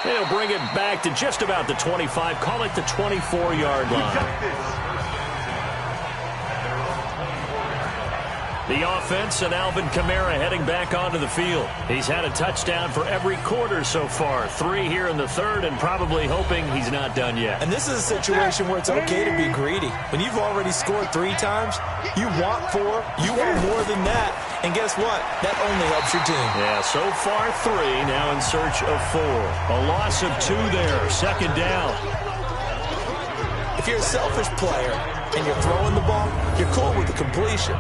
They'll bring it back to just about the 25. Call it the 24-yard line. The offense and Alvin Kamara heading back onto the field. He's had a touchdown for every quarter so far. 3 here in the third, and probably hoping he's not done yet. And this is a situation where it's okay to be greedy. When you've already scored 3 times, you want 4, you want more than that. And guess what? That only helps your team. Yeah, so far 3, now in search of 4. A loss of 2 there, second down. If you're a selfish player and you're throwing the ball, you're cool with the completion.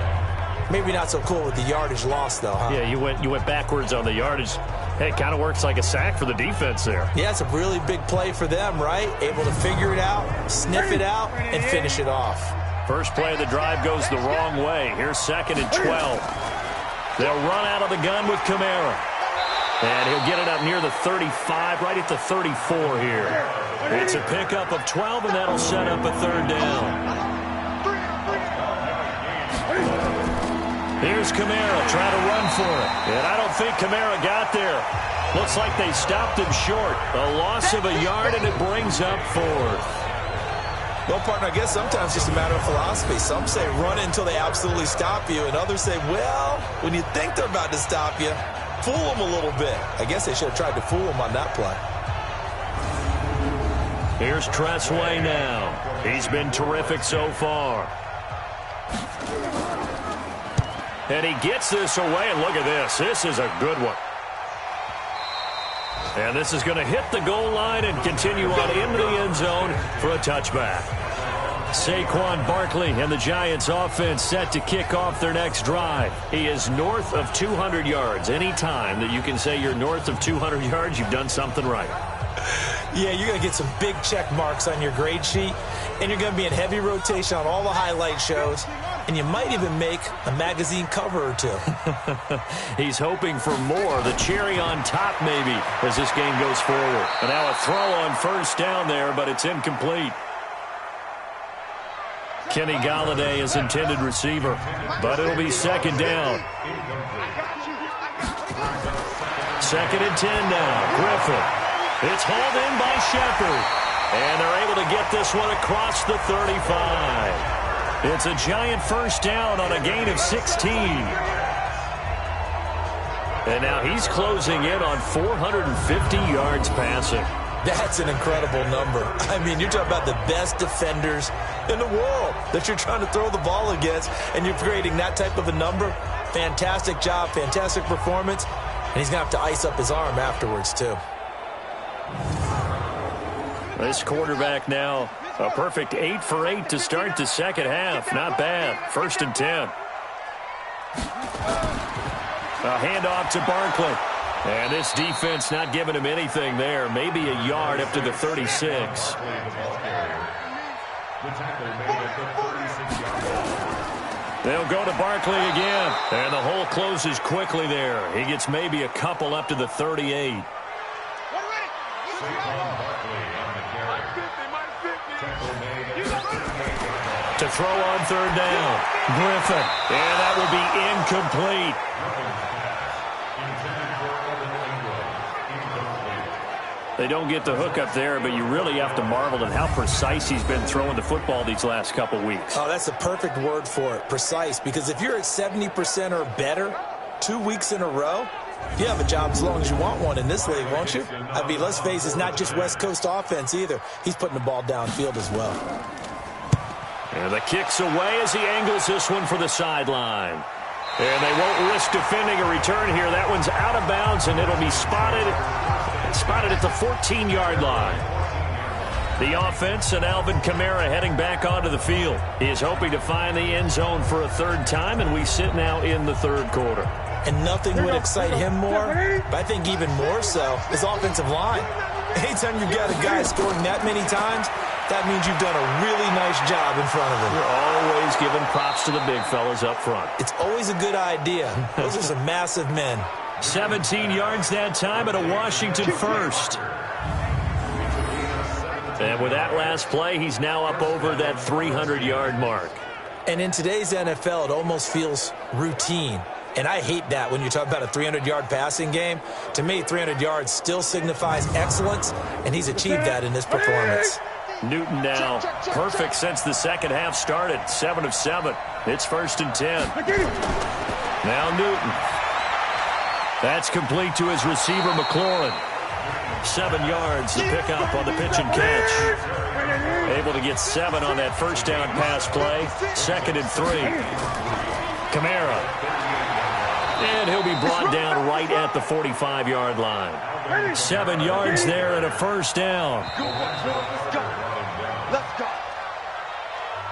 Maybe not so cool with the yardage loss, though, huh? Yeah, you went backwards on the yardage. Hey, it kind of works like a sack for the defense there. Yeah, it's a really big play for them, right? Able to figure it out, sniff it out, and finish it off. First play of the drive goes the wrong way. Here's 2nd and 12. They'll run out of the gun with Kamara. And he'll get it up near the 35, right at the 34 here. It's a pickup of 12, and that'll set up a third down. Here's Kamara trying to run for it. And I don't think Kamara got there. Looks like they stopped him short. A loss of a yard, and it brings up 4th. Well, partner, I guess sometimes it's just a matter of philosophy. Some say run until they absolutely stop you, and others say, well, when you think they're about to stop you, fool them a little bit. I guess they should have tried to fool them on that play. Here's Tressway now. He's been terrific so far. And he gets this away, and look at this. This is a good one. And this is going to hit the goal line and continue on into the end zone for a touchback. Saquon Barkley and the Giants offense set to kick off their next drive. He is north of 200 yards. Any time that you can say you're north of 200 yards, you've done something right. Yeah, you're going to get some big check marks on your grade sheet, and you're going to be in heavy rotation on all the highlight shows, and you might even make a magazine cover or 2. He's hoping for more, the cherry on top maybe, as this game goes forward. And now a throw on first down there, but it's incomplete. Kenny Golladay is intended receiver, but it'll be second down. 2nd and 10 now. Griffin. It's hauled in by Shepard. And they're able to get this one across the 35. It's a giant first down on a gain of 16. And now he's closing in on 450 yards passing. That's an incredible number. I mean, you're talking about the best defenders in the world that you're trying to throw the ball against, and you're creating that type of a number. Fantastic job, fantastic performance. And he's going to have to ice up his arm afterwards, too. This quarterback now, a perfect 8 for 8 to start the second half. Not bad. 1st and 10. A handoff to Barkley. And this defense not giving him anything there. Maybe a yard up to the 36. They'll go to Barkley again. And the hole closes quickly there. He gets maybe a couple up to the 38. To throw on third down. Griffin. And that will be incomplete. They don't get the hook up there, but you really have to marvel at how precise he's been throwing the football these last couple weeks. Oh, that's a perfect word for it, precise, because if you're at 70% or better 2 weeks in a row, you have a job as long as you want one in this league, won't you? I mean, let's face it, it's not just West Coast offense either. He's putting the ball downfield as well. And the kick's away as he angles this one for the sideline. And they won't risk defending a return here. That one's out of bounds, and it'll be spotted at the 14-yard line. The offense and Alvin Kamara heading back onto the field. He is hoping to find the end zone for a third time, and we sit now in the third quarter. And nothing would excite him more, but I think even more so, his offensive line. Anytime you've got a guy scoring that many times, that means you've done a really nice job in front of him. You're always giving props to the big fellas up front. It's always a good idea. Those are some massive men. 17 yards that time at a Washington first. And with that last play, he's now up over that 300-yard mark. And in today's NFL, it almost feels routine. And I hate that when you talk about a 300-yard passing game. To me, 300 yards still signifies excellence, and he's achieved that in this performance. Newton now perfect since the second half started. 7 of 7. It's 1st and 10. Now Newton. That's complete to his receiver, McLaurin. 7 yards to pick up on the pitch and catch. Able to get 7 on that first down pass play. 2nd and 3. Kamara. And he'll be brought down right at the 45-yard line. 7 yards there and a first down.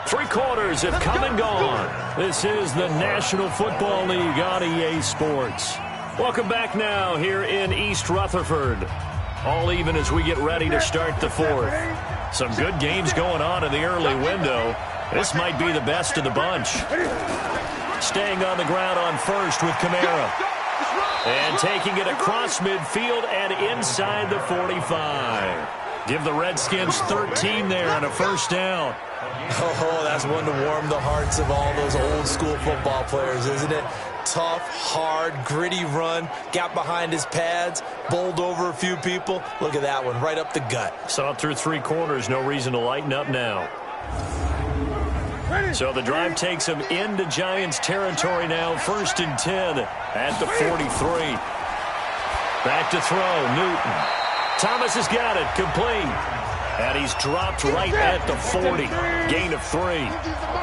3 quarters have come and gone. This is the National Football League on EA Sports. Welcome back now here in East Rutherford. All even as we get ready to start the 4th. Some good games going on in the early window. This might be the best of the bunch. Staying on the ground on first with Kamara. And taking it across midfield and inside the 45. Give the Redskins 13 there and a first down. Oh, that's one to warm the hearts of all those old school football players, isn't it? Tough, hard, gritty run, got behind his pads, bowled over a few people. Look at that one, right up the gut. Saw it through 3 quarters, no reason to lighten up now. So the drive takes him into Giants territory now. 1st and 10 at the 43. Back to throw, Newton. Thomas has got it, complete. And he's dropped right at the 40. Gain of 3.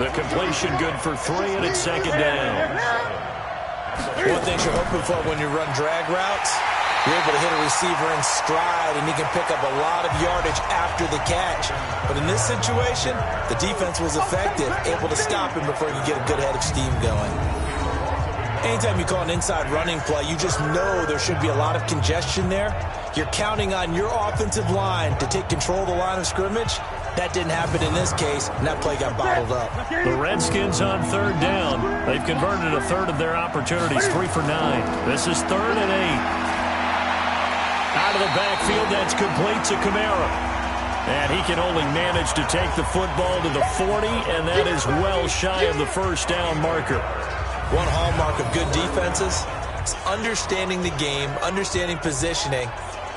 The completion good for 3, and it's 2nd down. One thing you're hoping for when you run drag routes, you're able to hit a receiver in stride, and he can pick up a lot of yardage after the catch. But in this situation, the defense was effective, able to stop him before he could get a good head of steam going. Anytime you call an inside running play, you just know there should be a lot of congestion there. You're counting on your offensive line to take control of the line of scrimmage. That didn't happen in this case, and that play got bottled up. The Redskins on 3rd down. They've converted a third of their opportunities, 3 for 9. This is 3rd and 8. Out of the backfield, that's complete to Kamara. And he can only manage to take the football to the 40, and that is well shy of the first down marker. One hallmark of good defenses is understanding the game, understanding positioning,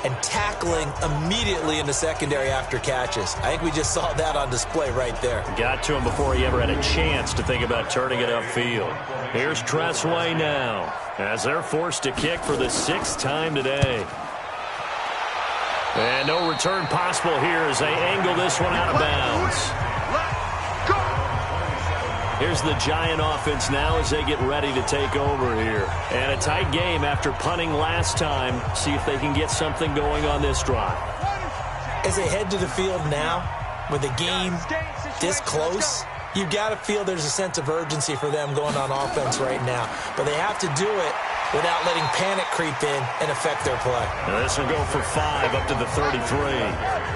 and tackling immediately in the secondary after catches. I think we just saw that on display right there. Got to him before he ever had a chance to think about turning it upfield. Here's Tressway now as they're forced to kick for the 6th time today. And no return possible here as they angle this one out of bounds. Here's the Giant offense now as they get ready to take over here. And a tight game after punting last time. See if they can get something going on this drive. As they head to the field now, with the game this close, you've got to feel there's a sense of urgency for them going on offense right now. But they have to do it without letting panic creep in and affect their play. Now this will go for 5 up to the 33.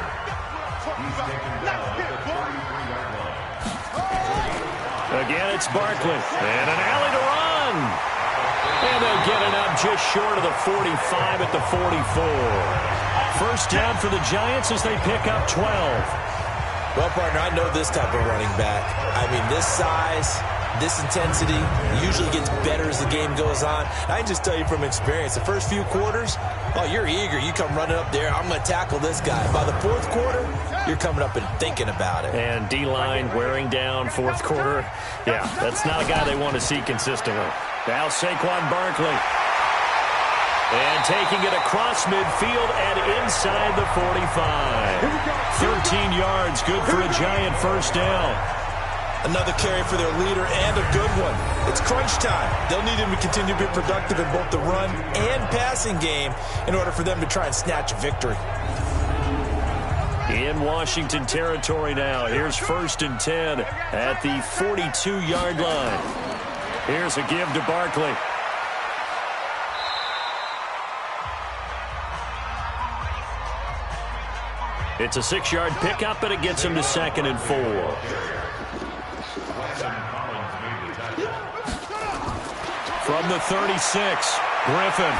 Again, it's Barkley. And an alley to run. And they'll get it up just short of the 45 at the 44. First down for the Giants as they pick up 12. Well, partner, I know this type of running back. I mean, this size, this intensity usually gets better as the game goes on. I can just tell you from experience, the first few quarters, oh, you're eager. You come running up there, I'm going to tackle this guy. By the 4th quarter, you're coming up and thinking about it. And D-line wearing down 4th quarter. Yeah, that's not a guy they want to see consistently. Now Saquon Barkley. And taking it across midfield and inside the 45. 13 yards, good for a Giant first down. Another carry for their leader and a good one. It's crunch time. They'll need him to continue to be productive in both the run and passing game in order for them to try and snatch a victory. In Washington territory now. Here's 1st and 10 at the 42-yard line. Here's a give to Barkley. It's a 6-yard pickup, and it gets him to 2nd and 4. From the 36, Griffin.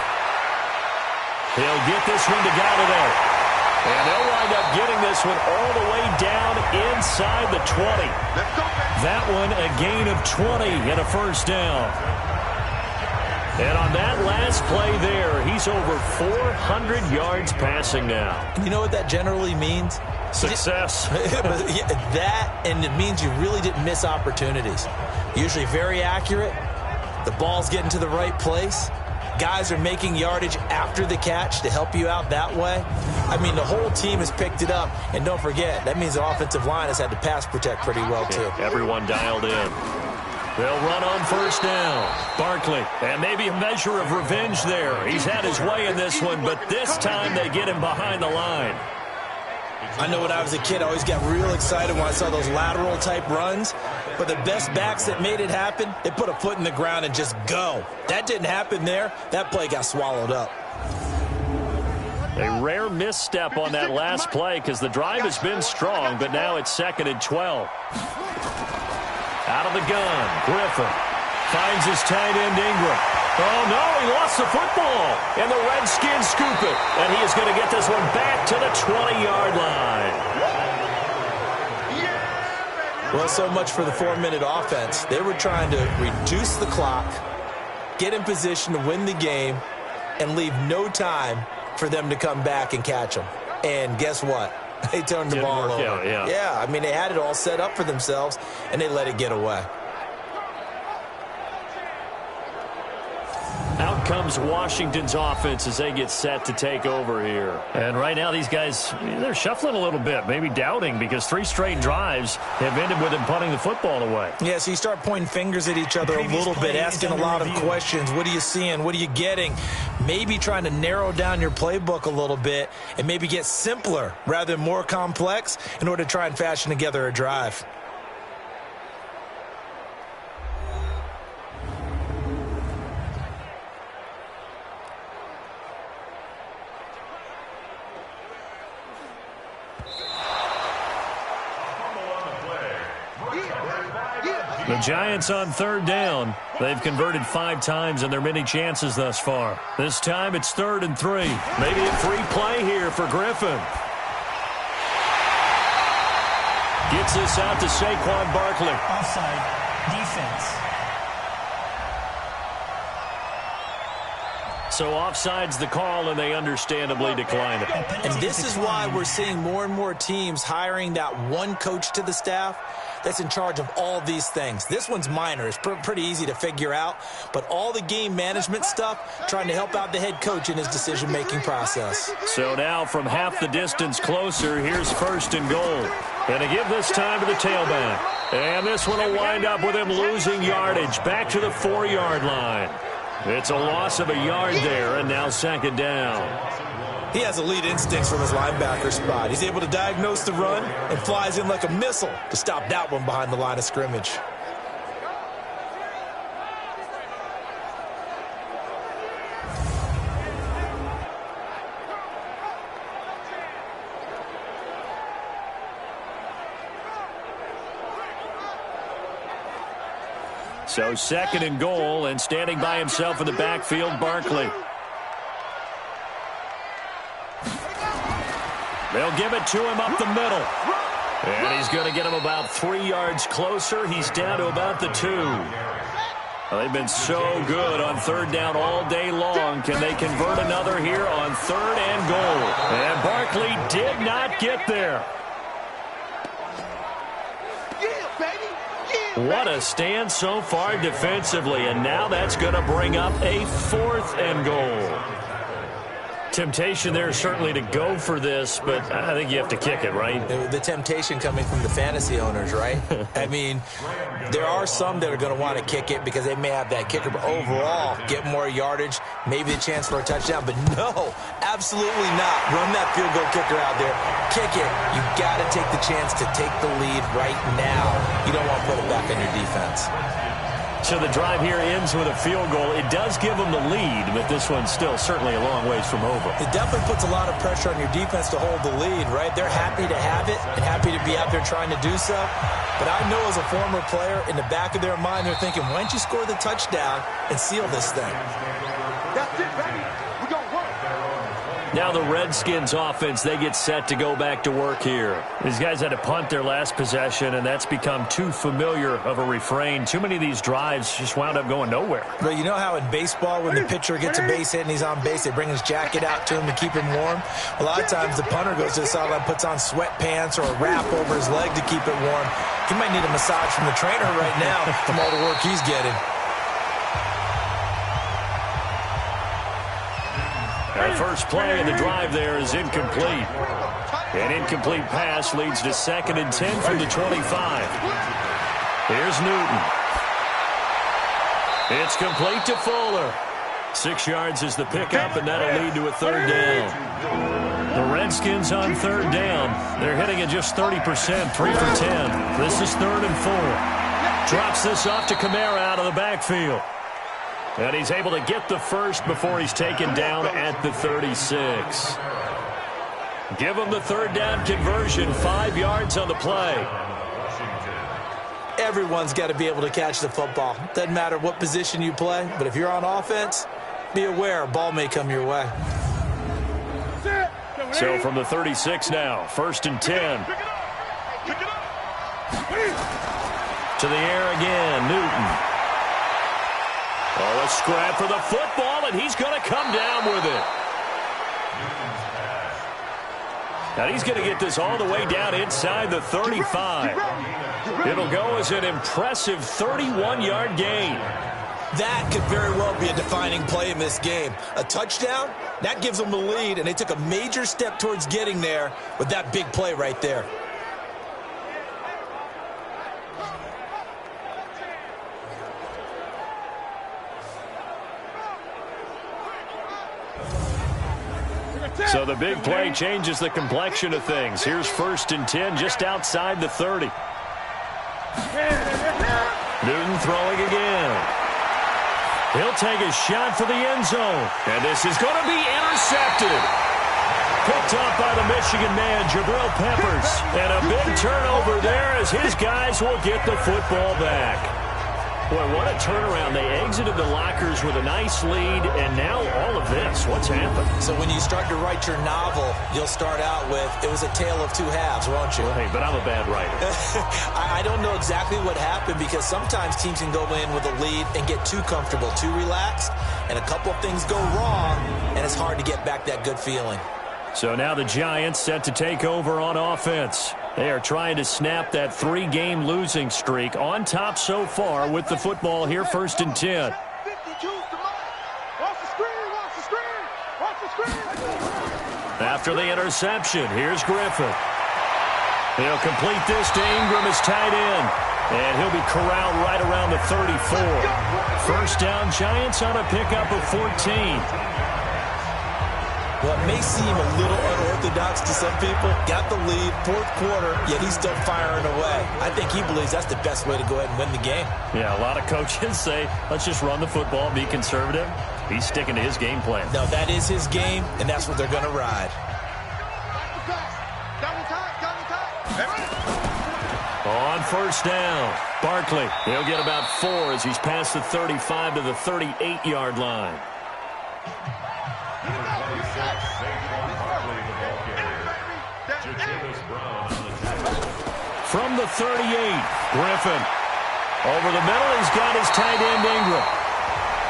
He'll get this one to Galladay. And they'll wind up getting this one all the way down inside the 20. That one a gain of 20 and a first down. And on that last play there, he's over 400 yards passing now. You know what that generally means? Success. That, and it means you really didn't miss opportunities. Usually very accurate. The ball's getting to the right place. Guys are making yardage after the catch to help you out that way. I mean, the whole team has picked it up. And don't forget, that means the offensive line has had to pass protect pretty well, too. Everyone dialed in. They'll run on first down. Barkley, and maybe a measure of revenge there. He's had his way in this one, but this time they get him behind the line. I know when I was a kid, I always got real excited when I saw those lateral-type runs. But the best backs that made it happen, they put a foot in the ground and just go. That didn't happen there. That play got swallowed up. A rare misstep on that last play because the drive has been strong, but now it's 2nd and 12. Out of the gun, Griffin finds his tight end Ingram. Oh, no, he lost the football. And the Redskins scoop it. And he is going to get this one back to the 20-yard line. Well, so much for the 4-minute offense. They were trying to reduce the clock, get in position to win the game, and leave no time for them to come back and catch them. And guess what? They turned the ball over. Yeah, I mean, they had it all set up for themselves, and they let it get away. Out comes Washington's offense as they get set to take over here. And right now these guys, they're shuffling a little bit, maybe doubting, because 3 straight drives have ended with them punting the football away. Yeah, so you start pointing fingers at each other a little bit, asking a lot of questions. What are you seeing? What are you getting? Maybe trying to narrow down your playbook a little bit and maybe get simpler rather than more complex in order to try and fashion together a drive. The Giants on 3rd down. They've converted 5 times in their many chances thus far. This time it's 3rd and 3. Maybe a free play here for Griffin. Gets this out to Saquon Barkley. Offside defense. So offside's the call, and they understandably decline it. And this is why we're seeing more and more teams hiring that one coach to the staff that's in charge of all these things. This one's minor. It's pretty easy to figure out. But all the game management stuff, trying to help out the head coach in his decision-making process. So now from half the distance closer, here's 1st and goal. And to give this time to the tailback. And this one will wind up with him losing yardage back to the 4-yard line. It's a loss of a yard there, and now 2nd down. He has elite instincts from his linebacker spot. He's able to diagnose the run and flies in like a missile to stop that one behind the line of scrimmage. So 2nd and goal, and standing by himself in the backfield, Barkley. They'll give it to him up the middle. And he's going to get him about 3 yards closer. He's down to about the 2. Well, they've been so good on 3rd down all day long. Can they convert another here on 3rd and goal? And Barkley did not get there. What a stand so far defensively, and now that's going to bring up a 4th and goal. Temptation there certainly to go for this, but I think you have to kick it, right? The temptation coming from the fantasy owners, right? I mean, there are some that are going to want to kick it because they may have that kicker, but overall, get more yardage, maybe a chance for a touchdown. But no, absolutely not. Run that field goal kicker out there. Kick it. You got to take the chance to take the lead right now. You don't want to put it back on your defense. So the drive here ends with a field goal. It does give them the lead, but this one's still certainly a long ways from over. It definitely puts a lot of pressure on your defense to hold the lead, right? They're happy to have it and happy to be out there trying to do so. But I know as a former player, in the back of their mind, they're thinking, why don't you score the touchdown and seal this thing? That's it, baby. We're going to work. Now the Redskins offense, they get set to go back to work here. These guys had to punt their last possession, and that's become too familiar of a refrain. Too many of these drives just wound up going nowhere. But you know how in baseball, when the pitcher gets a base hit and he's on base, they bring his jacket out to him to keep him warm? A lot of times the punter goes to the sideline, puts on sweatpants or a wrap over his leg to keep it warm. He might need a massage from the trainer right now from all the work he's getting. Our first play of the drive there is incomplete. An incomplete pass leads to 2nd and 10 from the 25. Here's Newton. It's complete to Fuller. 6 yards is the pickup, and that'll lead to a 3rd down. The Redskins on 3rd down. They're hitting at just 30%, 3 for 10. This is 3rd and 4. Drops this off to Kamara out of the backfield. And he's able to get the first before he's taken down at the 36. Give him the 3rd down conversion, 5 yards on the play. Everyone's got to be able to catch the football. Doesn't matter what position you play, but if you're on offense, be aware a ball may come your way. So from the 36 now, 1st and 10. To the air again, Newton. Oh, a scrap for the football, and he's going to come down with it. And he's going to get this all the way down inside the 35. It'll go as an impressive 31-yard gain. That could very well be a defining play in this game. A touchdown, that gives them the lead, and they took a major step towards getting there with that big play right there. So the big play changes the complexion of things. Here's 1st and 10 just outside the 30. Newton throwing again. He'll take a shot for the end zone. And this is going to be intercepted. Picked up by the Michigan man, Jabril Peppers. And a big turnover there as his guys will get the football back. Boy, what a turnaround. They exited the lockers with a nice lead, and now all of this. What's happened? So when you start to write your novel, you'll start out with, it was a tale of 2 halves, won't you? Well, hey, but I'm a bad writer. I don't know exactly what happened because sometimes teams can go in with a lead and get too comfortable, too relaxed, and a couple of things go wrong, and it's hard to get back that good feeling. So now the Giants set to take over on offense. They are trying to snap that 3-game losing streak. On top so far with the football here, 1st and 10. After the interception, here's Griffin. He'll complete this to Ingram as tight end. And he'll be corralled right around the 34. 1st down, Giants on a pickup of 14. Well, it may seem a little unorthodox to some people. Got the lead, 4th quarter, yet he's still firing away. I think he believes that's the best way to go ahead and win the game. Yeah, a lot of coaches say, let's just run the football, be conservative. He's sticking to his game plan. No, that is his game, and that's what they're going to ride. On 1st down, Barkley. He'll get about 4 as he's past the 35 to the 38-yard line. From the 38, Griffin. Over the middle, he's got his tight end, Ingram.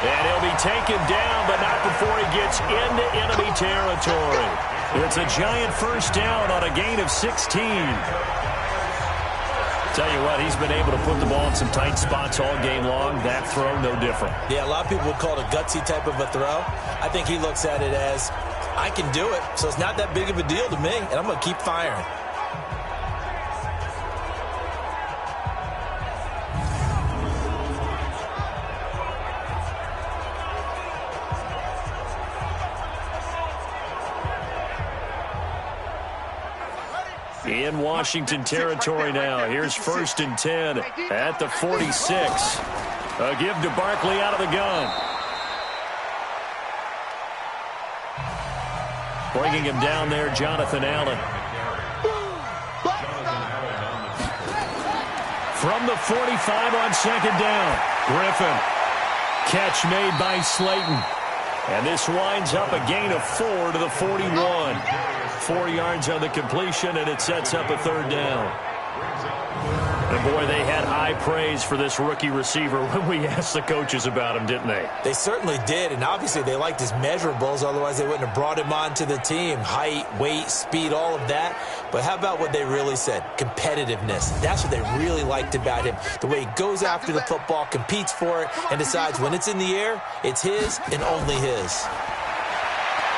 And he'll be taken down, but not before he gets into enemy territory. It's a Giant 1st down on a gain of 16. Tell you what, he's been able to put the ball in some tight spots all game long. That throw, no different. Yeah, a lot of people would call it a gutsy type of a throw. I think he looks at it as, I can do it, so it's not that big of a deal to me, and I'm going to keep firing. In Washington territory now. Here's 1st and 10 at the 46. A give to Barkley out of the gun. Bringing him down there, Jonathan Allen. From the 45 on 2nd down. Griffin. Catch made by Slayton. And this winds up a gain of 4 to the 41. 4 yards on the completion, and it sets up a third down. And, boy, they had high praise for this rookie receiver when we asked the coaches about him, didn't they? They certainly did, and obviously they liked his measurables. Otherwise, they wouldn't have brought him onto the team. Height, weight, speed, all of that. But how about what they really said? Competitiveness. That's what they really liked about him. The way he goes after the football, competes for it, and decides when it's in the air, it's his and only his.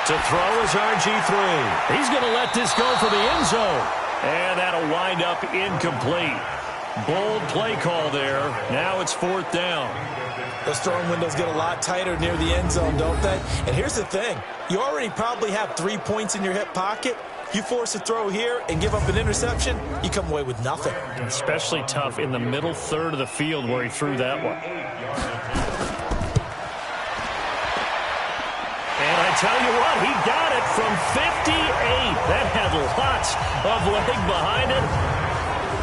To throw is RG3. He's going to let this go for the end zone. And that'll wind up incomplete. Bold play call there. Now it's 4th down. Those throwing windows get a lot tighter near the end zone, don't they? And here's the thing. You already probably have 3 points in your hip pocket. You force a throw here and give up an interception, you come away with nothing. Especially tough in the middle third of the field where he threw that one. And I tell you what, he got it from 58. That had lots of leg behind it.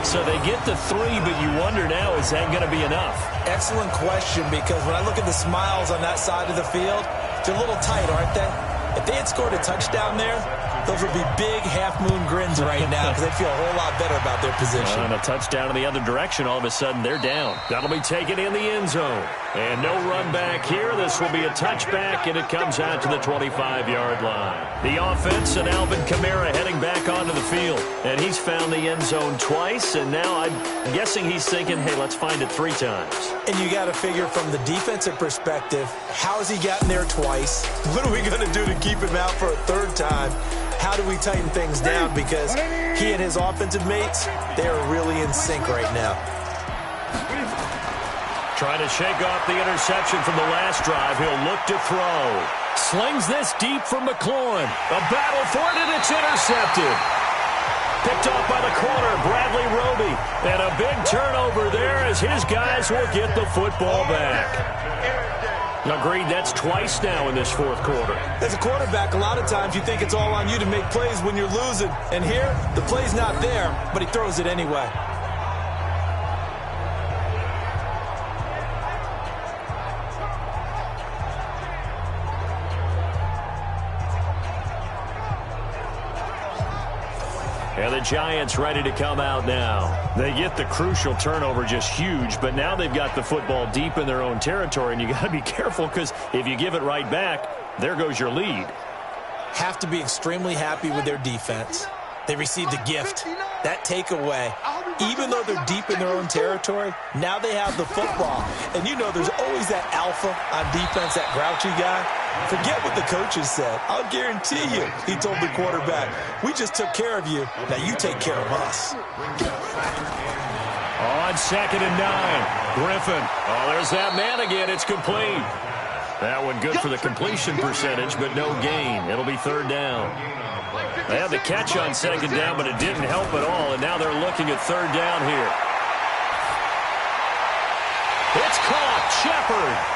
So they get the 3, but you wonder now, is that going to be enough? Excellent question, because when I look at the smiles on that side of the field, they're a little tight, aren't they? If they had scored a touchdown there, those would be big half-moon grins right now because they feel a whole lot better about their position. And a touchdown in the other direction, all of a sudden they're down. That'll be taken in the end zone. And no run back here. This will be a touchback, and it comes out to the 25-yard line. The offense and Alvin Kamara heading back onto the field. And he's found the end zone twice, and now I'm guessing he's thinking, hey, let's find it 3 times. And you got to figure from the defensive perspective, how has he gotten there twice? What are we going to do to keep him out for a 3rd time? How do we tighten things down? Because he and his offensive mates, they are really in sync right now. Trying to shake off the interception from the last drive. He'll look to throw. Slings this deep from McLaurin. A battle for it, and it's intercepted. Picked off by the corner, Bradley Roby. And a big turnover there as his guys will get the football back. Agreed, that's twice now in this 4th quarter. As a quarterback, a lot of times you think it's all on you to make plays when you're losing. And here, the play's not there, but he throws it anyway. And the Giants ready to come out now. They get the crucial turnover, just huge, but now they've got the football deep in their own territory, and you got to be careful because if you give it right back, there goes your lead. Have to be extremely happy with their defense. They received a gift. That takeaway, even though they're deep in their own territory, now they have the football. And you know there's always that alpha on defense, that grouchy guy. Forget what the coaches said. I'll guarantee you, he told the quarterback, we just took care of you. Now you take care of us. On 2nd and 9, Griffin. Oh, there's that man again. It's complete. That one good for the completion percentage, but no gain. It'll be 3rd down. They had the catch on 2nd down, but it didn't help at all, and now they're looking at 3rd down here. It's caught. Shepard.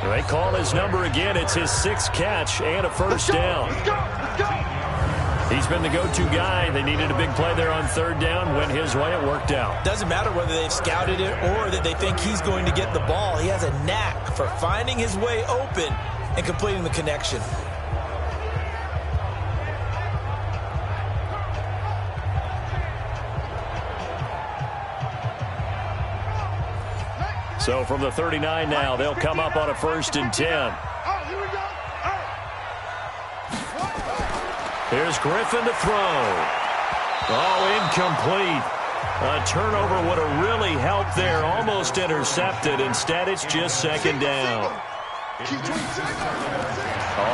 They call his number again. It's his 6th catch and a 1st down. He's been the go-to guy. They needed a big play there on 3rd down. Went his way. It worked out. Doesn't matter whether they've scouted it or that they think he's going to get the ball. He has a knack for finding his way open and completing the connection. So from the 39 now, they'll come up on a 1st and 10. Here's Griffin to throw. Oh, incomplete. A turnover would have really helped there. Almost intercepted. Instead, it's just 2nd down.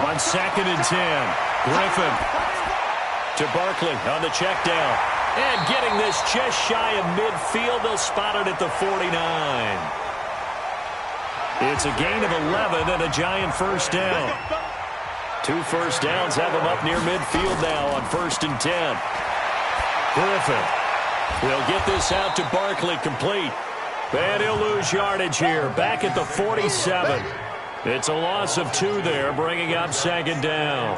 On 2nd and 10. Griffin to Barkley on the check down. And getting this just shy of midfield. They'll spot it at the 49. It's a gain of 11 and a Giant 1st down. 2 1st downs have him up near midfield now on 1st and 10. Griffin will get this out to Barkley, complete. And he'll lose yardage here, back at the 47. It's a loss of 2 there, bringing up 2nd down.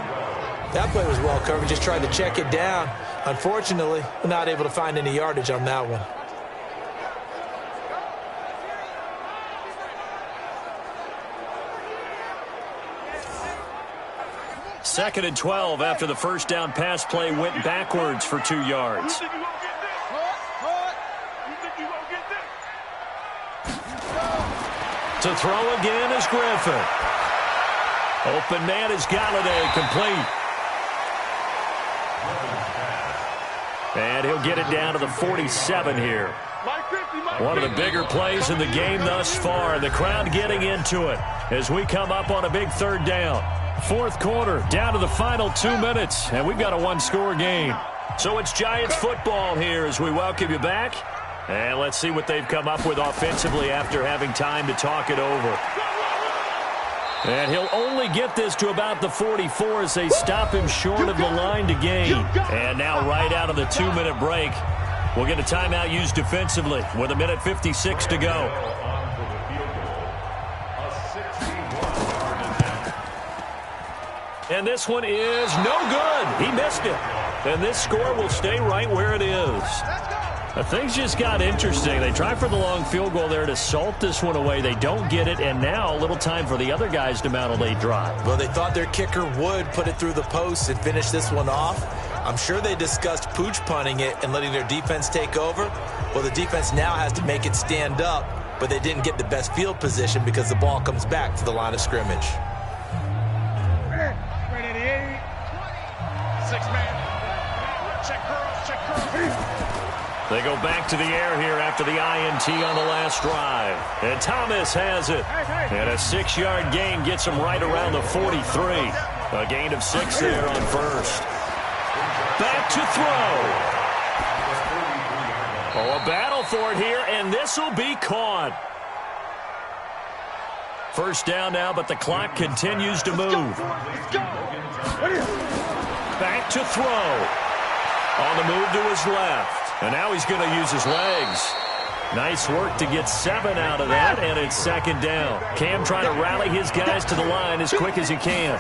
That play was well covered, just tried to check it down. Unfortunately, not able to find any yardage on that one. 2nd and 12 after the first down pass play went backwards for 2 yards. To throw again is Griffin. Open man is Galladay, complete. And he'll get it down to the 47 here. One of the bigger plays in the game thus far, and the crowd getting into it as we come up on a big 3rd down. 4th quarter, down to the final 2 minutes, and we've got a 1-score game. So it's Giants football here as we welcome you back. And let's see what they've come up with offensively after having time to talk it over. And he'll only get this to about the 44 as they stop him short of the line to gain. And now right out of the 2-minute break, we'll get a timeout used defensively with 1:56 to go. And this one is no good. He missed it. And this score will stay right where it is. Things just got interesting. They try for the long field goal there to salt this one away. They don't get it, and now a little time for the other guys to mount a late drive. Well, they thought their kicker would put it through the post and finish this one off. I'm sure they discussed pooch punting it and letting their defense take over. Well, the defense now has to make it stand up, but they didn't get the best field position because the ball comes back to the line of scrimmage. They go back to the air here after the INT on the last drive. And Thomas has it. And a 6-yard gain gets him right around the 43. A gain of 6 there on first. Back to throw. Oh, a battle for it here, and this will be caught. First down now, but the clock continues to move. Back to throw. On the move to his left. And now he's going to use his legs. Nice work to get 7 out of that, and it's 2nd down. Cam trying to rally his guys to the line as quick as he can.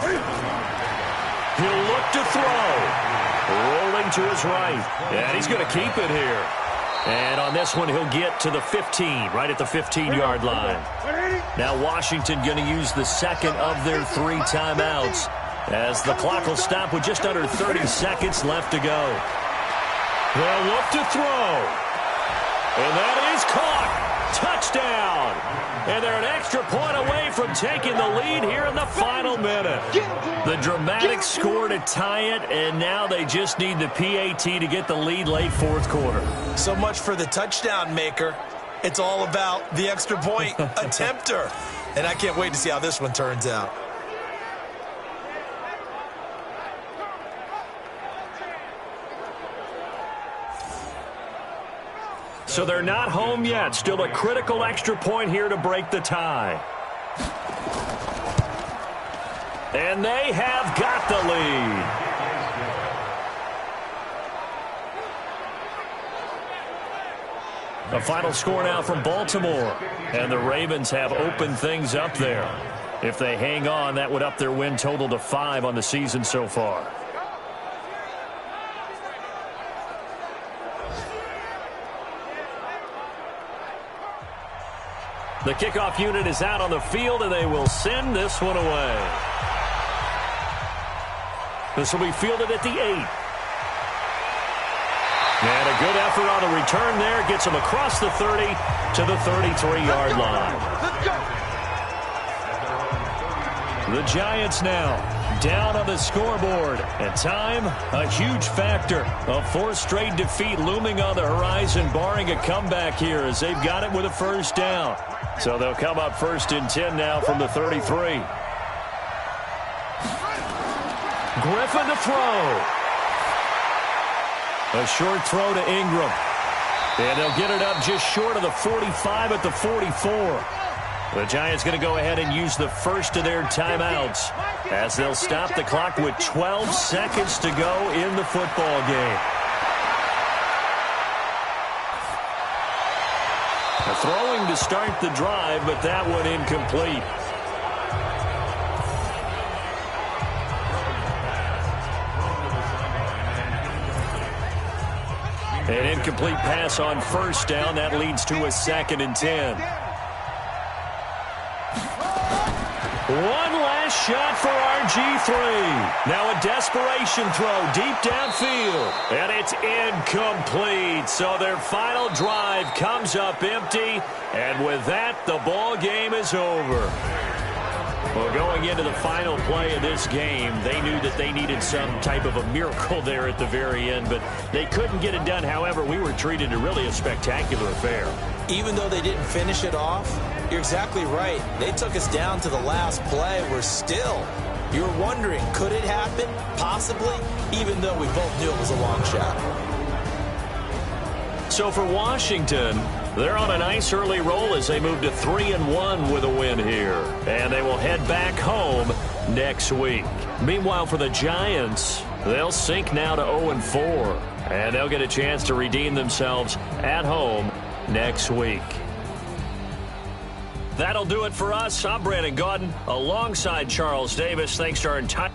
He'll look to throw. Rolling to his right. And he's going to keep it here. And on this one, he'll get to the 15, right at the 15-yard line. Now Washington going to use the second of their 3 timeouts as the clock will stop with just under 30 seconds left to go. They'll look to throw. And that is caught. Touchdown. And they're an extra point away from taking the lead here in the final minute. The dramatic score to tie it, and now they just need the PAT to get the lead late 4th quarter. So much for the touchdown maker. It's all about the extra point attempter. And I can't wait to see how this one turns out. So they're not home yet. Still a critical extra point here to break the tie. And they have got the lead. A final score now from Baltimore. And the Ravens have opened things up there. If they hang on, that would up their win total to 5 on the season so far. The kickoff unit is out on the field, and they will send this one away. This will be fielded at the 8. And a good effort on the return there. Gets him across the 30 to the 33-yard line. The Giants now down on the scoreboard. And time, a huge factor. A 4th straight defeat looming on the horizon, barring a comeback here as they've got it with a first down. So they'll come up 1st and 10 now from the 33. Griffin to throw. A short throw to Ingram. And they'll get it up just short of the 45 at the 44. The Giants going to go ahead and use the first of their timeouts as they'll stop the clock with 12 seconds to go in the football game. Throwing to start the drive, but that one incomplete. An incomplete pass on first down. That leads to a 2nd and 10. One last shot for RG3. Now a desperation throw deep downfield. And it's incomplete. So their final drive comes up empty. And with that, the ball game is over. Well, going into the final play of this game, they knew that they needed some type of a miracle there at the very end, but they couldn't get it done. However, we were treated to really a spectacular affair. Even though they didn't finish it off, you're exactly right. They took us down to the last play. You're wondering, could it happen? Possibly, even though we both knew it was a long shot. So for Washington, they're on a nice early roll as they move to 3-1 with a win here. And they will head back home next week. Meanwhile, for the Giants, they'll sink now to 0-4. And they'll get a chance to redeem themselves at home next week. That'll do it for us. I'm Brandon Gaudin alongside Charles Davis. Thanks to our entire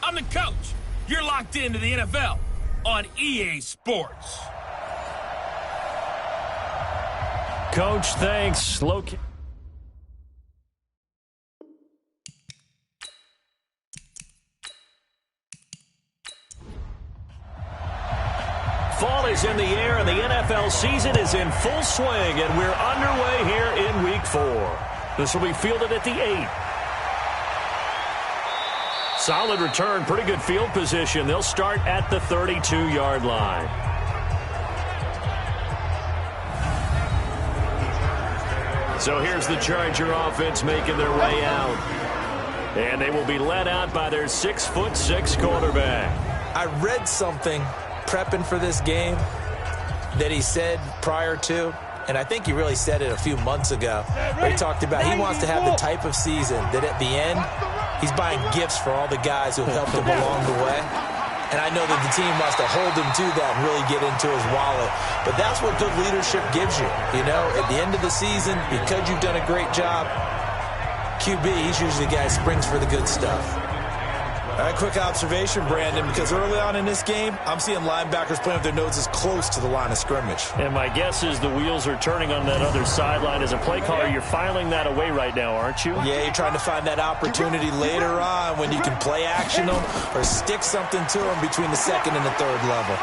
I'm the coach. You're locked into the NFL on EA Sports. Coach, thanks. Fall is in the air, and the NFL season is in full swing, and we're underway here in Week 4. This will be fielded at the 8. Solid return, pretty good field position. They'll start at the 32-yard line. So here's the Charger offense making their way out. And they will be led out by their 6'6" quarterback. I read something prepping for this game that he said prior to, and I think he really said it a few months ago, where he talked about he wants to have the type of season that at the end, he's buying gifts for all the guys who helped him along the way. And I know that the team wants to hold him to that and really get into his wallet. But that's what good leadership gives you. You know, at the end of the season, because you've done a great job, QB, he's usually the guy who springs for the good stuff. All right, quick observation, Brandon, because early on in this game, I'm seeing linebackers playing with their noses close to the line of scrimmage. And my guess is the wheels are turning on that other sideline. As a play caller, you're filing that away right now, aren't you? Yeah, you're trying to find that opportunity later on when you can play action them or stick something to them between the second and the third level.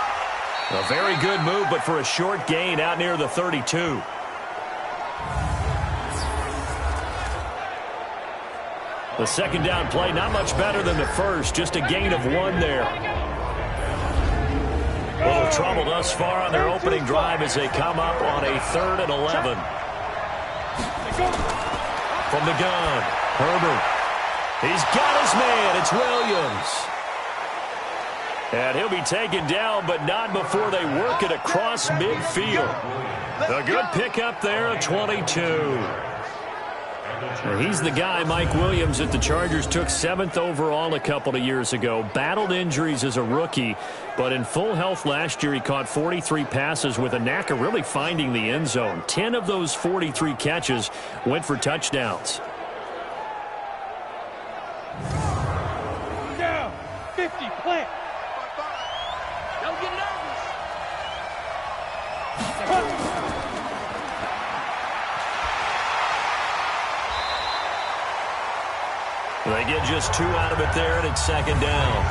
A very good move, but for a short gain out near the 32. The second down play, not much better than the first, just a gain of 1 there. A little trouble thus far on their opening drive as they come up on a 3rd and 11. From the gun, Herbert. He's got his man. It's Williams. And he'll be taken down, but not before they work it across midfield. A good pickup there, a 22. He's the guy, Mike Williams, that the Chargers took 7th overall a couple of years ago. Battled injuries as a rookie, but in full health last year, he caught 43 passes with a knack of really finding the end zone. 10 of those 43 catches went for touchdowns. Down, 50, plant. Don't get nervous. They get just 2 out of it there, and it's 2nd down.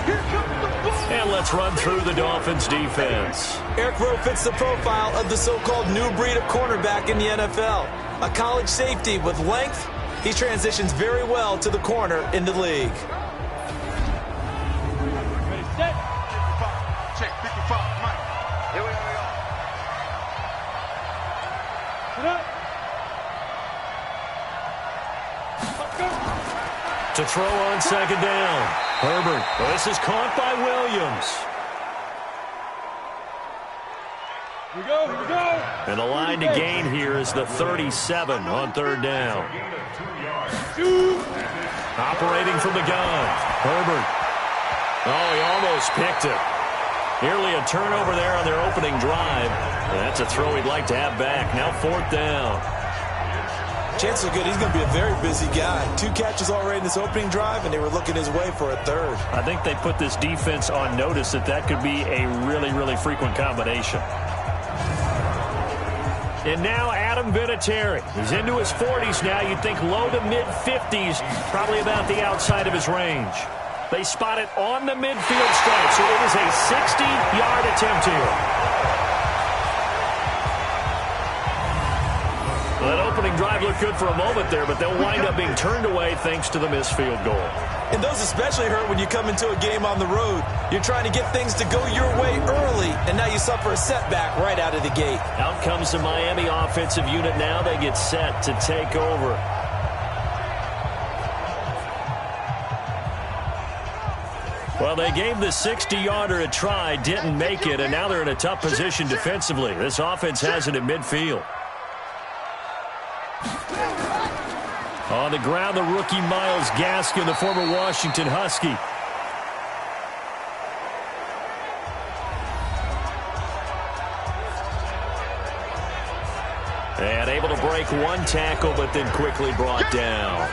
And let's run through the Dolphins' defense. Eric Rowe fits the profile of the so-called new breed of cornerback in the NFL. A college safety with length, he transitions very well to the corner in the league. Ready, set. Check 55, Mike. Here we go. Put up. To throw on 2nd down. Herbert. Well, this is caught by Williams. Here we go, here we go. And the line to gain here is the 37 on 3rd down. Operating from the gun. Herbert. Oh, he almost picked it. Nearly a turnover there on their opening drive. And that's a throw he'd like to have back. Now 4th down. Chances are good he's going to be a very busy guy. 2 catches already in this opening drive, and they were looking his way for a 3rd. I think they put this defense on notice that could be a really, really frequent combination. And now Adam Vinatieri. He's into his 40s now. You'd think low to mid-50s, probably about the outside of his range. They spot it on the midfield stripe, so it is a 60-yard attempt here. That opening drive looked good for a moment there, but they'll wind up being turned away thanks to the missed field goal. And those especially hurt when you come into a game on the road. You're trying to get things to go your way early, and now you suffer a setback right out of the gate. Out comes the Miami offensive unit now. They get set to take over. Well, they gave the 60-yarder a try, didn't make it, and now they're in a tough position defensively. This offense has it at midfield. On the ground, the rookie Myles Gaskin, the former Washington Husky. And able to break 1 tackle, but then quickly brought down.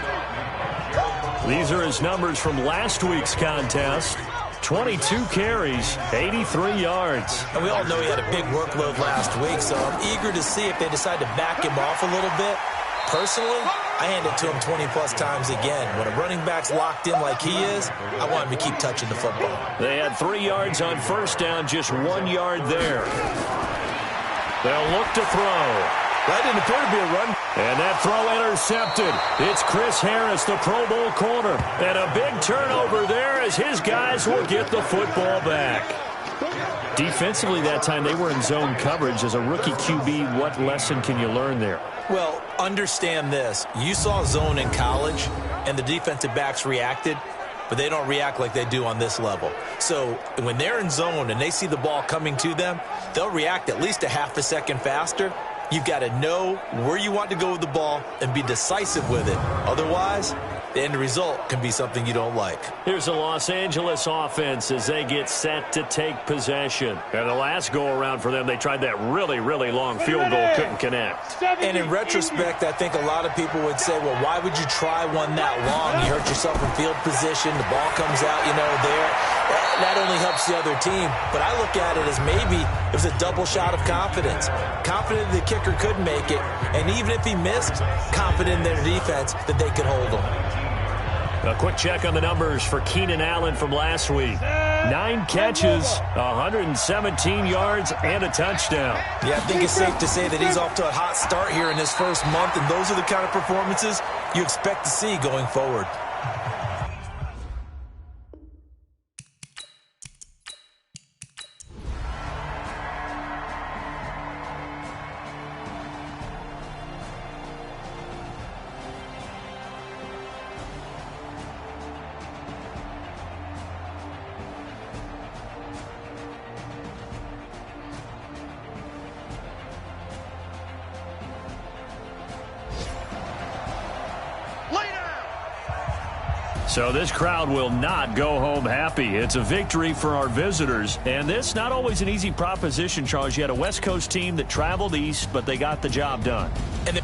These are his numbers from last week's contest. 22 carries, 83 yards. And we all know he had a big workload last week, so I'm eager to see if they decide to back him off a little bit. Personally, I hand it to him 20-plus times again. When a running back's locked in like he is, I want him to keep touching the football. They had 3 yards on first down, just 1 yard there. They'll look to throw. That didn't appear to be a run. And that throw intercepted. It's Chris Harris, the Pro Bowl corner. And a big turnover there as his guys will get the football back. Defensively that time, they were in zone coverage. As a rookie QB, what lesson can you learn there? Well, understand this. You saw zone in college, and the defensive backs reacted, but they don't react like they do on this level. So when they're in zone and they see the ball coming to them, they'll react at least a half a second faster. You've got to know where you want to go with the ball and be decisive with it. Otherwise, the end result can be something you don't like. Here's the Los Angeles offense as they get set to take possession. And the last go-around for them, they tried that really, really long field goal, couldn't connect. And in retrospect, I think a lot of people would say, well, why would you try one that long? You hurt yourself in field position. The ball comes out, there. That only helps the other team. But I look at it as maybe it was a double shot of confidence. Confident the kicker could make it. And even if he missed, confident in their defense that they could hold him. A quick check on the numbers for Keenan Allen from last week. 9 catches, 117 yards, and a touchdown. Yeah, I think it's safe to say that he's off to a hot start here in his first month, and those are the kind of performances you expect to see going forward. So this crowd will not go home happy. It's a victory for our visitors. And this not always an easy proposition, Charles. You had a West Coast team that traveled east, but they got the job done. And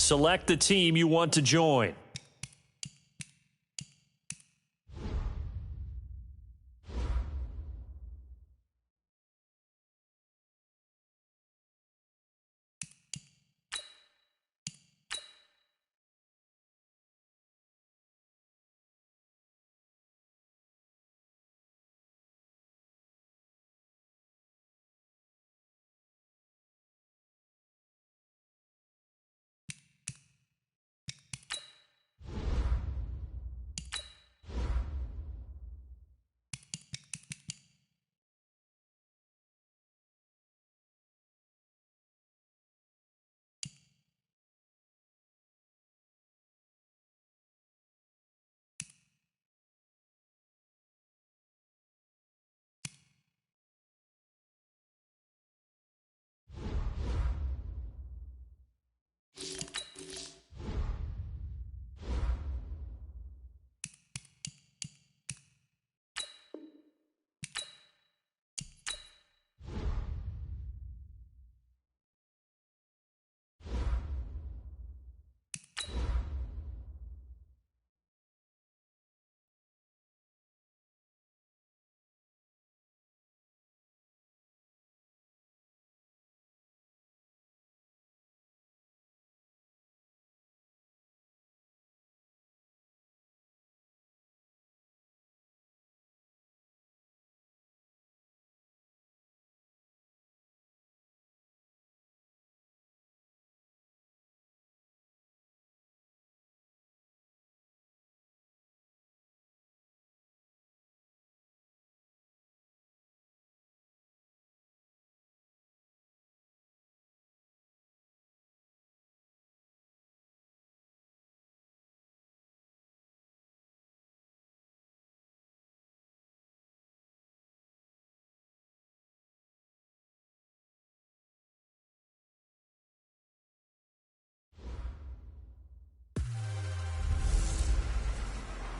Select the team you want to join.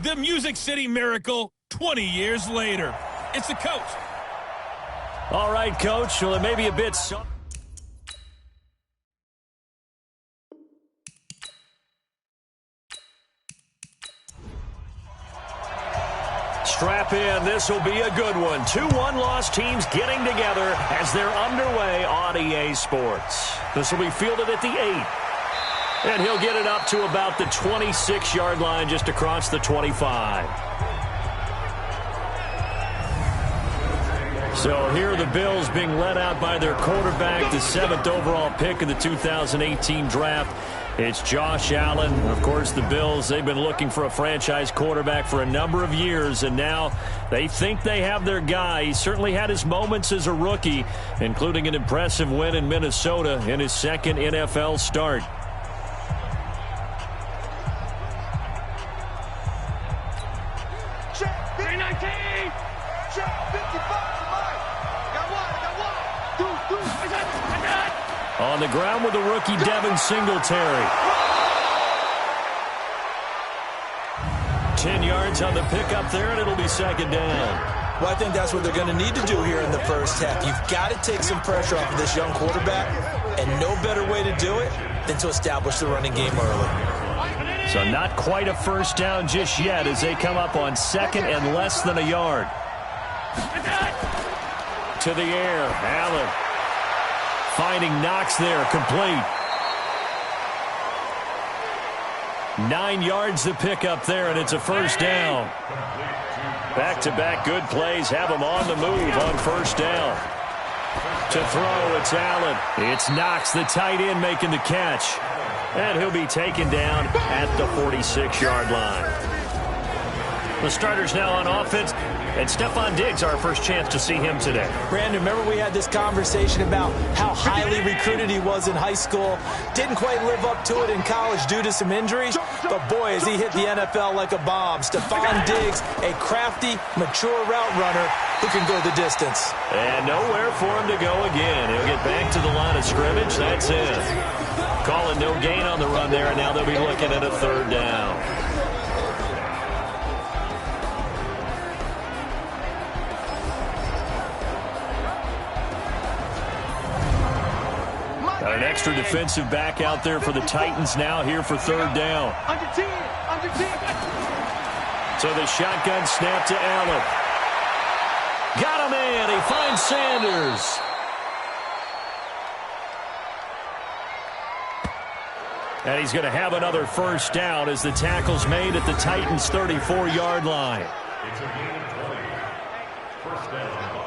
The Music City Miracle 20 years later. It's the coach. All right, Coach. Well, it may be a bit... Strap in. This will be a good one. 2 one-loss teams getting together as they're underway on EA Sports. This will be fielded at the 8. And he'll get it up to about the 26-yard line, just across the 25. So here are the Bills being led out by their quarterback, the 7th overall pick of the 2018 draft. It's Josh Allen. Of course, the Bills, they've been looking for a franchise quarterback for a number of years, and now they think they have their guy. He certainly had his moments as a rookie, including an impressive win in Minnesota in his second NFL start. On the ground with the rookie, Devin Singletary. 10 yards on the pickup there, and it'll be second down. Well, I think that's what they're going to need to do here in the first half. You've got to take some pressure off of this young quarterback, and no better way to do it than to establish the running game early. So not quite a first down just yet as they come up on second and less than a yard. To the air, Allen. Finding Knox there, complete. 9 yards to pick up there, and it's a first down. Back-to-back good plays have him on the move on first down. To throw, it's Allen. It's Knox, the tight end, making the catch. And he'll be taken down at the 46-yard line. The starters now on offense. And Stephon Diggs, our first chance to see him today. Brandon, remember we had this conversation about how highly recruited he was in high school. Didn't quite live up to it in college due to some injuries. But, boy, has he hit the NFL like a bomb. Stephon Diggs, a crafty, mature route runner who can go the distance. And nowhere for him to go again. He'll get back to the line of scrimmage. That's it. Calling no gain on the run there, and now they'll be looking at a third down. An extra defensive back out there for the Titans now here for third down. Under 10. Under 10. So the shotgun snap to Allen. Got him in. He finds Sanders. And he's going to have another first down as the tackle's made at the Titans' 34-yard line.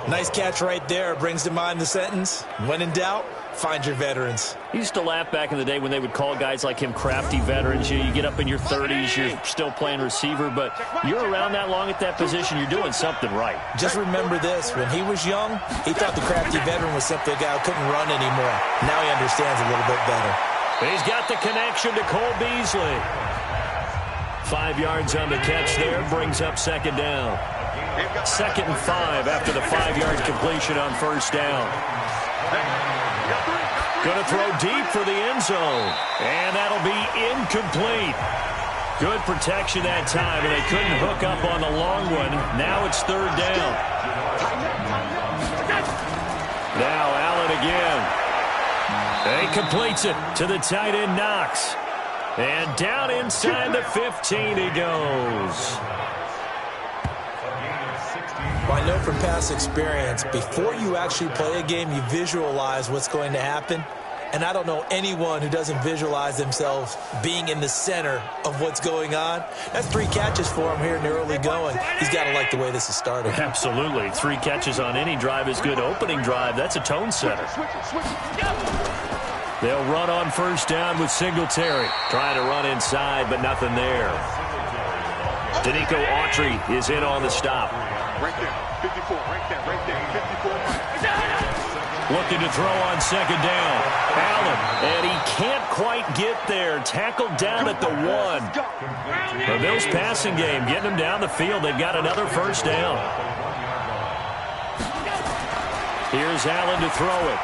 Nice catch right there. Brings to mind the sentence, when in doubt, find your veterans. He used to laugh back in the day when they would call guys like him crafty veterans. You get up in your 30s, you're still playing receiver, but you're around that long at that position, you're doing something right. Just remember this. When he was young, he thought the crafty veteran was simply a guy who couldn't run anymore. Now he understands a little bit better. He's got the connection to Cole Beasley. 5 yards on the catch there, brings up second down. 2nd and 5 after the 5-yard completion on first down. Going to throw deep for the end zone. And that'll be incomplete. Good protection that time, and they couldn't hook up on the long one. Now it's third down. Now Allen again. He completes it to the tight end Knox. And down inside the 15 he goes. Well, I know from past experience, before you actually play a game, you visualize what's going to happen. And I don't know anyone who doesn't visualize themselves being in the center of what's going on. That's 3 catches for him here in the early going. He's got to like the way this is starting. Absolutely. 3 catches on any drive is good. Opening drive, that's a tone setter. They'll run on first down with Singletary. Trying to run inside, but nothing there. Danico Autry is in on the stop. Right there, 54, right there, 54. Looking to throw on second down. Allen, and he can't quite get there. Tackled down at the 1. The Bills passing game, getting them down the field. They've got another first down. Here's Allen to throw it.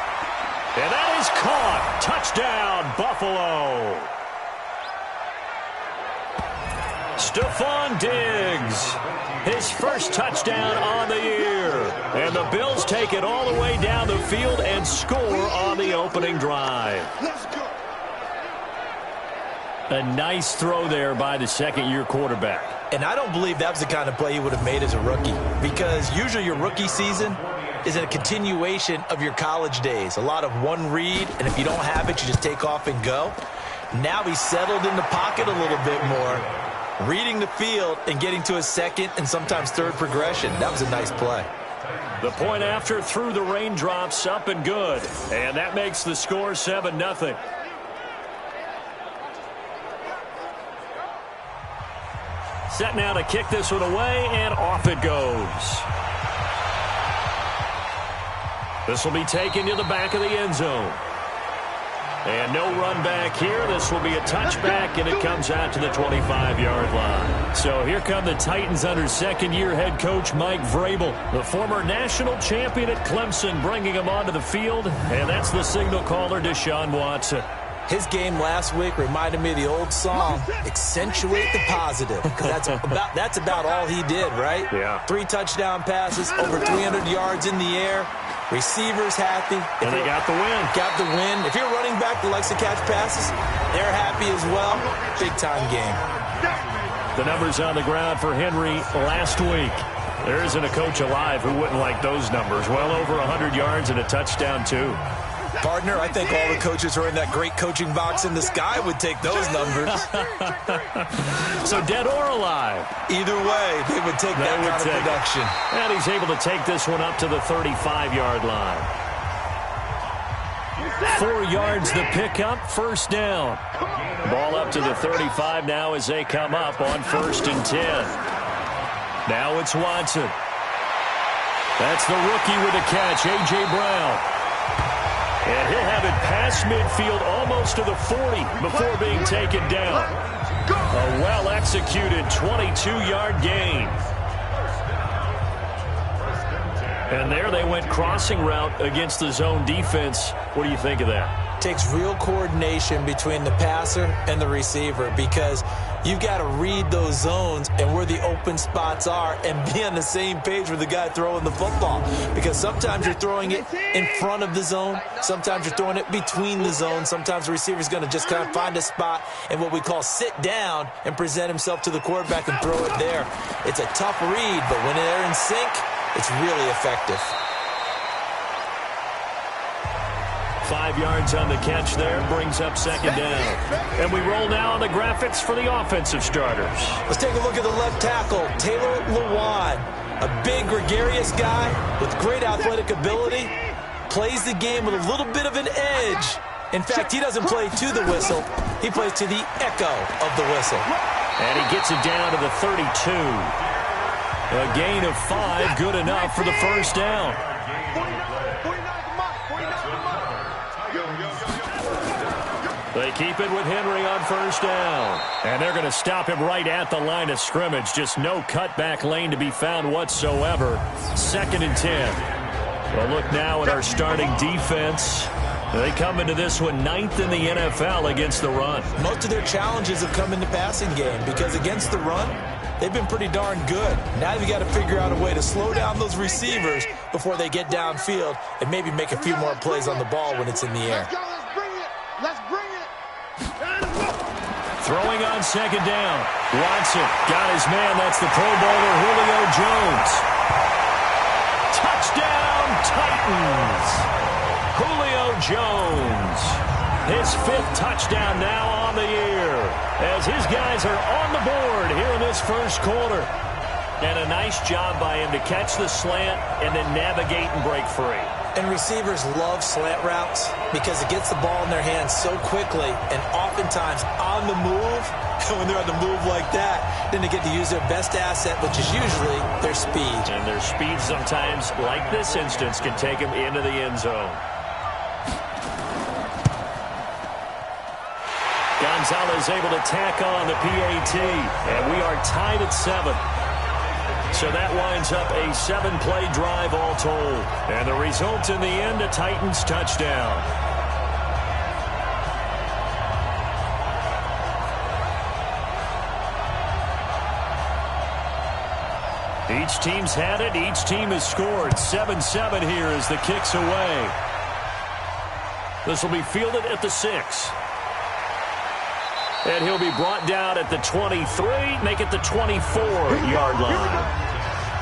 And that is caught. Touchdown, Buffalo. Stephon Diggs, his first touchdown on the year. And the Bills take it all the way down the field and score on the opening drive. A nice throw there by the second-year quarterback. And I don't believe that was the kind of play he would have made as a rookie, because usually your rookie season is a continuation of your college days. A lot of one read, and if you don't have it, you just take off and go. Now he's settled in the pocket a little bit more, reading the field and getting to his second and sometimes third progression. That was a nice play. The point after through the raindrops, up and good. And that makes the score 7-0. Set now to kick this one away, and off it goes. This will be taken to the back of the end zone. And no run back here. This will be a touchback, and it comes out to the 25-yard line. So here come the Titans under second-year head coach Mike Vrabel, the former national champion at Clemson, bringing him onto the field. And that's the signal caller, Deshaun Watson. His game last week reminded me of the old song, accentuate the positive, because that's about all he did, right? Yeah. 3 touchdown passes, over 300 yards in the air. Receivers happy. And they got the win. Got the win. If you're a running back that likes to catch passes, they're happy as well. Big-time game. The numbers on the ground for Henry last week. There isn't a coach alive who wouldn't like those numbers. Well over 100 yards and a touchdown, too. Partner, I think all the coaches who are in that great coaching box in the sky would take those numbers. So dead or alive? Either way, they would take that kind of production. And he's able to take this one up to the 35-yard line. 4 yards the pickup, first down. Ball up to the 35 now as they come up on 1st and 10. Now it's Watson. That's the rookie with a catch, A.J. Brown. And he'll have it past midfield almost to the 40 before being taken down. A well-executed 22-yard gain. And there they went crossing route against the zone defense. What do you think of that? Takes real coordination between the passer and the receiver, because You've got to read those zones and where the open spots are and be on the same page with the guy throwing the football. Because sometimes you're throwing it in front of the zone. Sometimes you're throwing it between the zones. Sometimes the receiver's going to just kind of find a spot and what we call sit down and present himself to the quarterback and throw it there. It's a tough read, but when they're in sync, it's really effective. 5 yards on the catch there, brings up second down. And we roll now on the graphics for the offensive starters. Let's take a look at the left tackle, Taylor Lewan. A big, gregarious guy with great athletic ability. Plays the game with a little bit of an edge. In fact, he doesn't play to the whistle. He plays to the echo of the whistle. And he gets it down to the 32. A gain of 5, good enough for the first down. They keep it with Henry on first down. And they're going to stop him right at the line of scrimmage. Just no cutback lane to be found whatsoever. 2nd and 10. Well, look now at our starting defense. They come into this one 9th in the NFL against the run. Most of their challenges have come in the passing game because against the run, they've been pretty darn good. Now you've got to figure out a way to slow down those receivers before they get downfield and maybe make a few more plays on the ball when it's in the air. Let's bring it. Let's bring it. Throwing on second down. Watson got his man. That's the Pro Bowler Julio Jones. Touchdown, Titans. Julio Jones. His 5th touchdown now on the year as his guys are on the board here in this first quarter. And a nice job by him to catch the slant and then navigate and break free. And receivers love slant routes because it gets the ball in their hands so quickly and oftentimes on the move. And when they're on the move like that, then they get to use their best asset, which is usually their speed. And their speed sometimes, like this instance, can take them into the end zone. Gonzalez able to tack on the PAT. And we are tied at 7. So that winds up a 7-play drive all told. And the result in the end, a Titans touchdown. Each team's had it. Each team has scored. 7-7 here as the kick's away. This will be fielded at the 6. And he'll be brought down at the 23, make it the 24-yard line.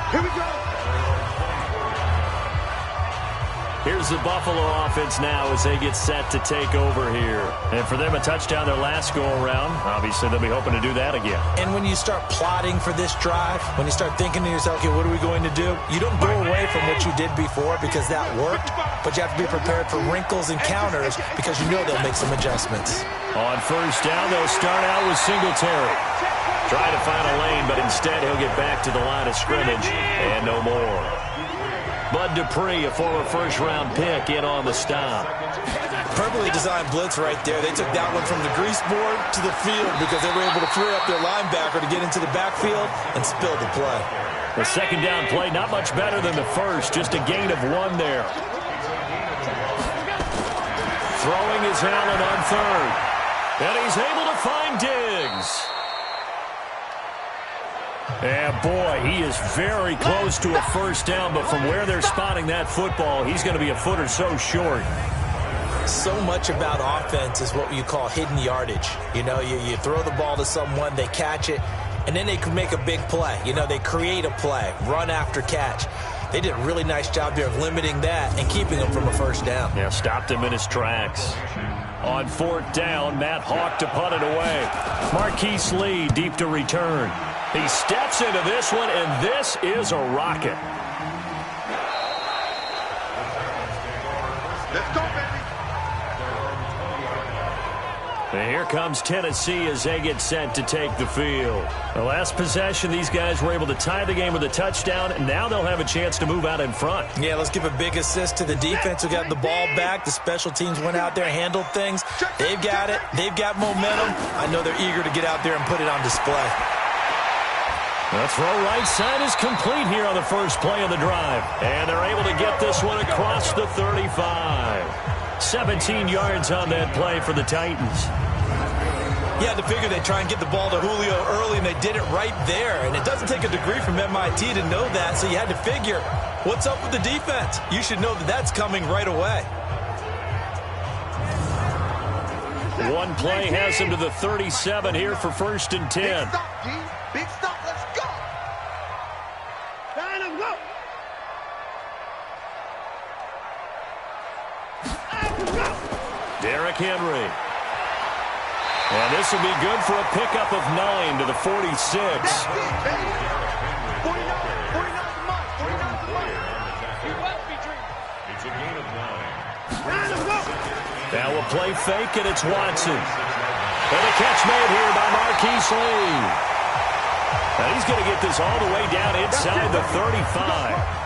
Here we go. Here's the Buffalo offense now as they get set to take over here. And for them, a touchdown their last go-around. Obviously, they'll be hoping to do that again. And when you start plotting for this drive, when you start thinking to yourself, okay, what are we going to do? You don't go away from what you did before because that worked, but you have to be prepared for wrinkles and counters because you know they'll make some adjustments. On first down, they'll start out with Singletary. Trying to find a lane, but instead he'll get back to the line of scrimmage and no more. Bud Dupree, a former first-round pick, in on the stop. Perfectly designed blitz right there. They took that one from the grease board to the field because they were able to free up their linebacker to get into the backfield and spill the play. The second down play, not much better than the first, just a gain of 1 there. Throwing is Allen on third. And he's able to find Diggs. And boy, he is very close to a first down, but from where they're spotting that football, he's going to be a foot or so short. So much about offense is what you call hidden yardage. You know, you throw the ball to someone, they catch it, and then they can make a big play. You know, they create a play, run after catch. They did a really nice job there of limiting that and keeping him from a first down. Yeah, stopped him in his tracks. On fourth down, Matt Hawk to punt it away. Marquise Lee deep to return. He steps into this one, and this is a rocket. Let's go, baby. And here comes Tennessee as they get set to take the field. The last possession, these guys were able to tie the game with a touchdown, and now they'll have a chance to move out in front. Yeah, let's give a big assist to the defense who got the ball back. The special teams went out there, handled things. They've got it. They've got momentum. I know they're eager to get out there and put it on display. The throw right side is complete here on the first play of the drive. And they're able to get this one across the 35. 17 yards on that play for the Titans. You had to figure they'd try and get the ball to Julio early, and they did it right there. And it doesn't take a degree from MIT to know that, so you had to figure, what's up with the defense? You should know that that's coming right away. One play has him to the 37 here for 1st and 10. Big stop, G. Big stop. Let's go. Line him, go. Derrick Henry. And this will be good for a pickup of 9 to the 46. That's it, baby. 49 months. 49 months. You must be dreaming. It's a gain of 9. Line him, go. Now we'll play fake, and it's Watson. And a catch made here by Marquise Lee. Now he's going to get this all the way down inside the 35.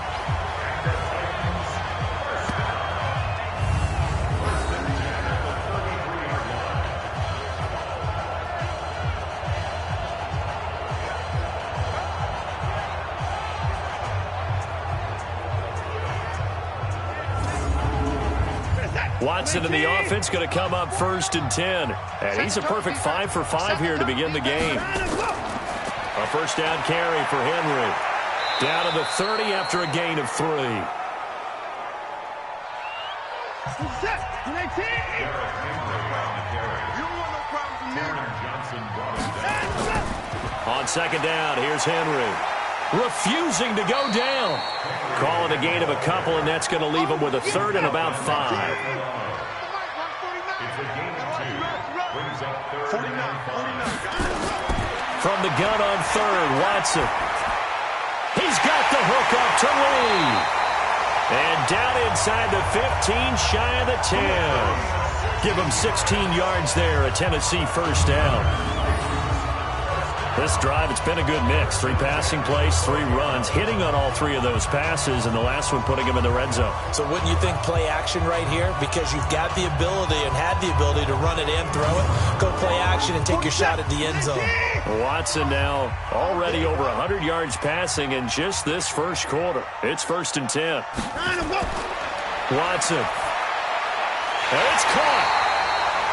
Watson in the offense going to come up 1st and 10. And he's a perfect 5 for 5 here to begin the game. A first down carry for Henry. Down to the 30 after a gain of 3. Set. 19. On 2nd down, here's Henry. Refusing to go down. Calling a gain of a couple, and that's going to leave him with a 3rd and about 5. It's a gain of 2. Brings up 3rd and 5. From the gun on 3rd, Watson. He's got the hook up to Lee. And down inside the 15, shy of the 10. Give him 16 yards there, a Tennessee first down. This drive, it's been a good mix. 3 passing plays, 3 runs, hitting on all 3 of those passes, and the last one putting him in the red zone. So wouldn't you think play action right here? Because you've got the ability and had the ability to run it and throw it. Go play action and take your shot at the end zone. Watson now already over 100 yards passing in just this first quarter. It's 1st and 10. Line him, go. Watson. And it's caught.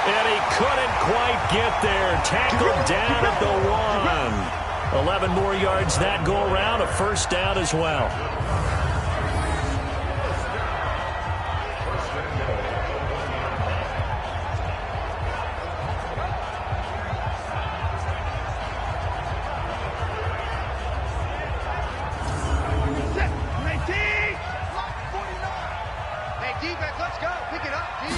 And he couldn't quite get there. Tackled down at the 1. 11 more yards that go around. A first down as well. Set. 19. Hey, defense, let's go. Pick it up, G.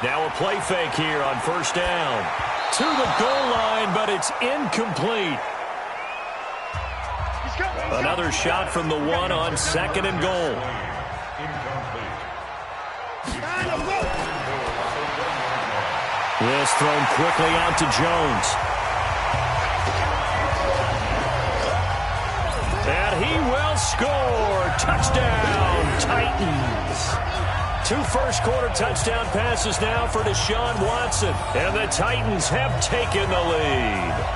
Now a play fake here on 1st down. To the goal line, but it's incomplete. Another shot from the 1 on 2nd and goal. This thrown quickly out to Jones. And he will score. Touchdown, Titans. 2 first-quarter touchdown passes now for Deshaun Watson. And the Titans have taken the lead.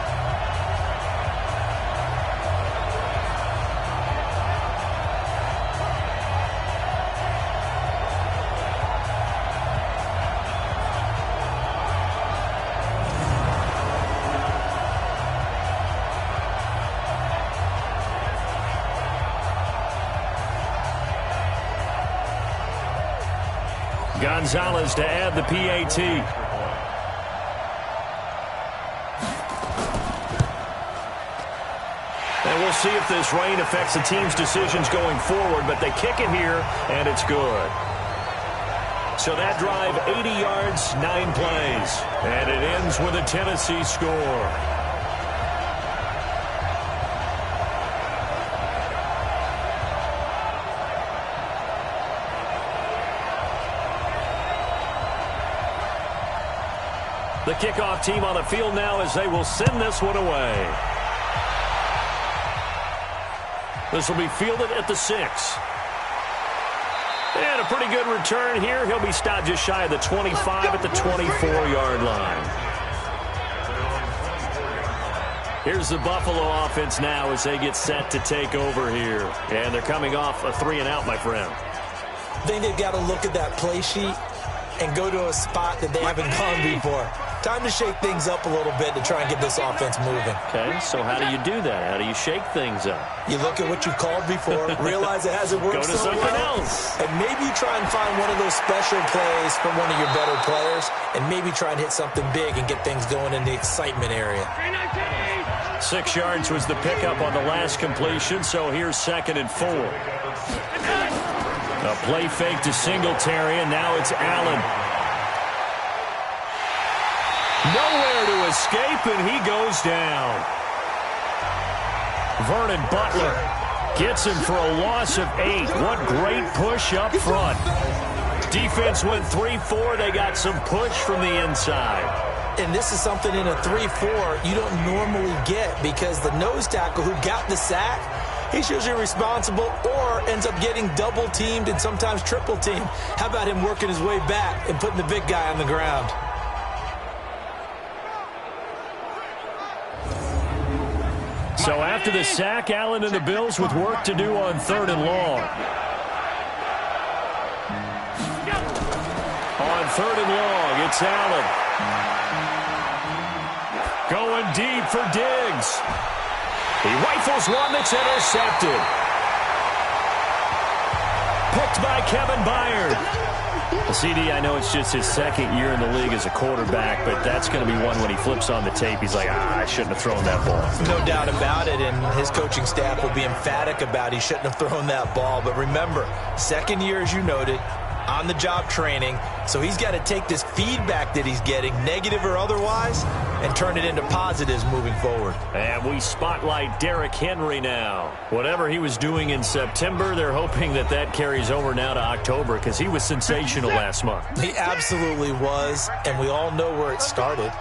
Gonzalez to add the PAT. And we'll see if this rain affects the team's decisions going forward, but they kick it here, and it's good. So that drive, 80 yards, 9 plays. And it ends with a Tennessee score. The kickoff team on the field now as they will send this one away. This will be fielded at the 6. And a pretty good return here. He'll be stopped just shy of the 25 at the 24-yard line. Here's the Buffalo offense now as they get set to take over here. And they're coming off a 3-and-out, my friend. I think they've got to look at that play sheet and go to a spot that they haven't gone before. Time to shake things up a little bit to try and get this offense moving. Okay, so how do you do that? How do you shake things up? You look at what you called before, realize it hasn't worked Go to so something well, else. and maybe try and find one of those special plays from one of your better players, and maybe try and hit something big and get things going in the excitement area. 6 yards was the pickup on the last completion, so here's 2nd and 4. A play fake to Singletary, and now it's Allen. Nowhere to escape, and he goes down. Vernon Butler gets him for a loss of 8. What great push up front. Defense went 3-4. They got some push from the inside. And this is something in a 3-4 you don't normally get, because the nose tackle who got the sack, he's usually responsible or ends up getting double-teamed and sometimes triple-teamed. How about him working his way back and putting the big guy on the ground? So after the sack, Allen and the Bills with work to do on 3rd and long. On 3rd and long, it's Allen. Going deep for Diggs. He rifles one that's intercepted. Picked by Kevin Byard. CD, I know it's just his 2nd year in the league as a quarterback, but that's going to be one when he flips on the tape. He's like, I shouldn't have thrown that ball. No doubt about it, and his coaching staff will be emphatic about he shouldn't have thrown that ball. But remember, 2nd year, as you noted, on-the-job training, so he's got to take this feedback that he's getting, negative or otherwise, and turn it into positives moving forward. And we spotlight Derrick Henry now. Whatever he was doing in September, they're hoping that that carries over now to October, because he was sensational last month. He absolutely was, and we all know where it started,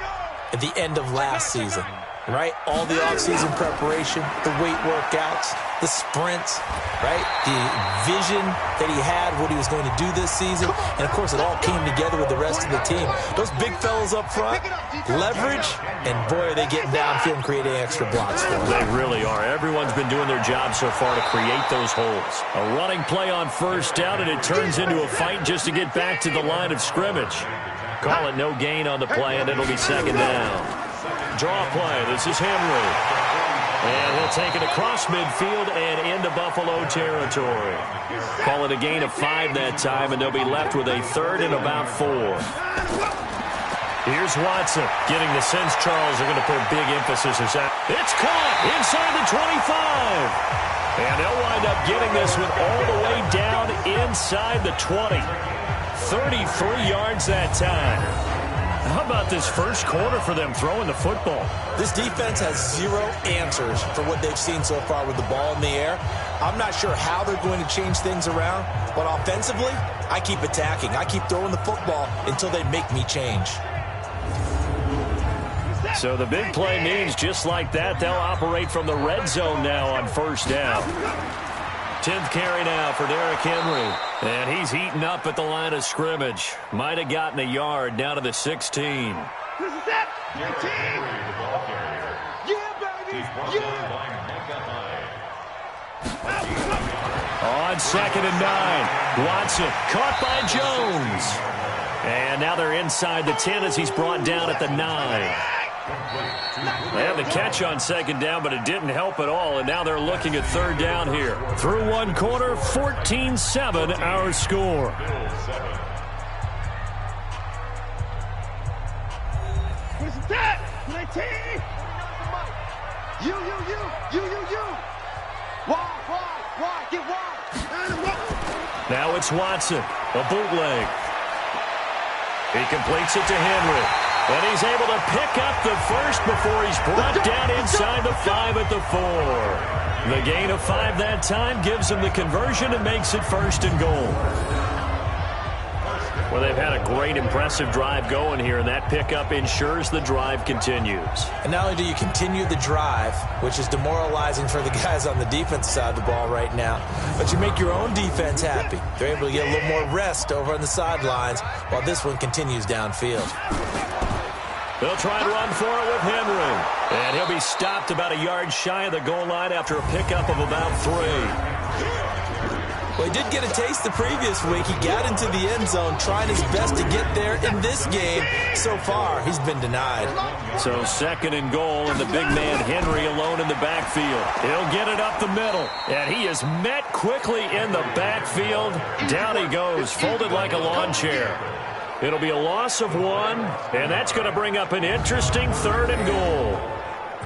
at the end of last season, right? All the offseason preparation, the weight workouts, the sprints, right? The vision that he had, what he was going to do this season, and of course it all came together with the rest of the team. Those big fellas up front, leverage, and boy, are they getting downfield and creating extra blocks for them. They really are. Everyone's been doing their job so far to create those holes. A running play on 1st down, and it turns into a fight just to get back to the line of scrimmage. Call it no gain on the play, and it'll be 2nd down. Draw play. This is Henry. And he'll take it across midfield and into Buffalo territory. Call it a gain of 5 that time, and they'll be left with a 3rd and about 4. Here's Watson getting the sense Charles are going to put big emphasis on that. It's caught inside the 25. And they'll wind up getting this one all the way down inside the 20. 33 yards that time. How about this first quarter for them throwing the football? This defense has 0 answers for what they've seen so far with the ball in the air. I'm not sure how they're going to change things around, but offensively, I keep attacking. I keep throwing the football until they make me change. So the big play means just like that, they'll operate from the red zone now on 1st down. 10th carry now for Derrick Henry. And he's heating up at the line of scrimmage. Might have gotten a yard down to the 16. This is it. 19. Yeah, baby. Yeah. On 2nd and 9. Watson caught by Jones. And now they're inside the 10 as he's brought down at the 9. They had the catch on 2nd down, but it didn't help at all, and now they're looking at 3rd down here. Through 1 quarter, 14-7 our score. What is that? 19. You. Why? Get wide. Now it's Watson, a bootleg. He completes it to Henry. And he's able to pick up the first before he's brought down inside the 5 at the 4. The gain of 5 that time gives him the conversion and makes it 1st and goal. Well, they've had a great, impressive drive going here, and that pickup ensures the drive continues. And not only do you continue the drive, which is demoralizing for the guys on the defensive side of the ball right now, but you make your own defense happy. They're able to get a little more rest over on the sidelines while this one continues downfield. They'll try and run for it with Henry. And he'll be stopped about a yard shy of the goal line after a pickup of about 3. Well, he did get a taste the previous week. He got into the end zone trying his best to get there in this game. So far, he's been denied. So 2nd and goal, and the big man Henry alone in the backfield. He'll get it up the middle, and he is met quickly in the backfield. Down he goes, folded like a lawn chair. It'll be a loss of 1, and that's going to bring up an interesting 3rd and goal.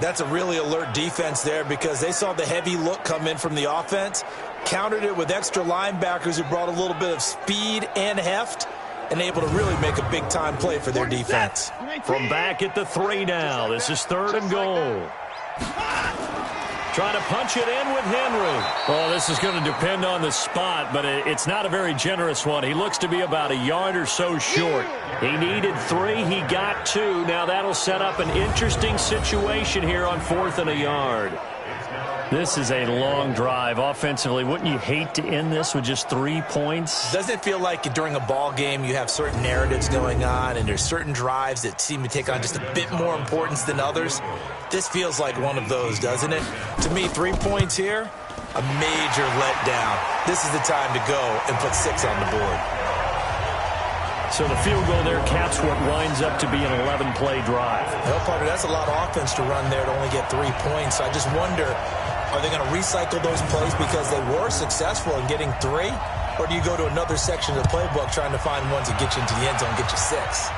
That's a really alert defense there because they saw the heavy look come in from the offense, countered it with extra linebackers who brought a little bit of speed and heft, and able to really make a big-time play for their defense. From back at the 3 now, this is 3rd and goal. Trying to punch it in with Henry. Oh, this is going to depend on the spot, but it's not a very generous one. He looks to be about a yard or so short. He needed 3. He got 2. Now that'll set up an interesting situation here on 4th and a yard. This is a long drive offensively. Wouldn't you hate to end this with just 3 points? Doesn't it feel like during a ball game you have certain narratives going on and there's certain drives that seem to take on just a bit more importance than others? This feels like one of those, doesn't it? To me, 3 points here, a major letdown. This is the time to go and put 6 on the board. So the field goal there caps what winds up to be an 11-play drive. Well, partner, that's a lot of offense to run there to only get 3 points. I just wonder, are they going to recycle those plays because they were successful in getting 3? Or do you go to another section of the playbook trying to find ones that get you into the end zone and get you 6?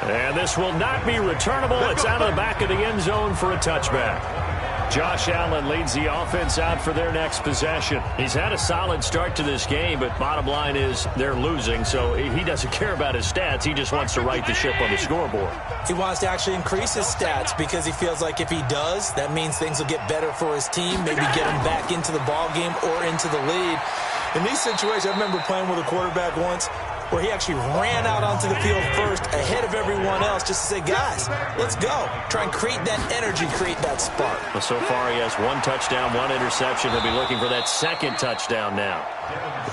And this will not be returnable. It's out of the back of the end zone for a touchback. Josh Allen leads the offense out for their next possession. He's had a solid start to this game, but bottom line is they're losing, so he doesn't care about his stats. He just wants to right the ship on the scoreboard. He wants to actually increase his stats because he feels like if he does, that means things will get better for his team, maybe get him back into the ball game or into the lead. In these situations, I remember playing with a quarterback once where he actually ran out onto the field first ahead of everyone else just to say, guys, let's go. Try and create that energy, create that spark. Well, so far he has 1 touchdown, 1 interception. He'll be looking for that 2nd touchdown now.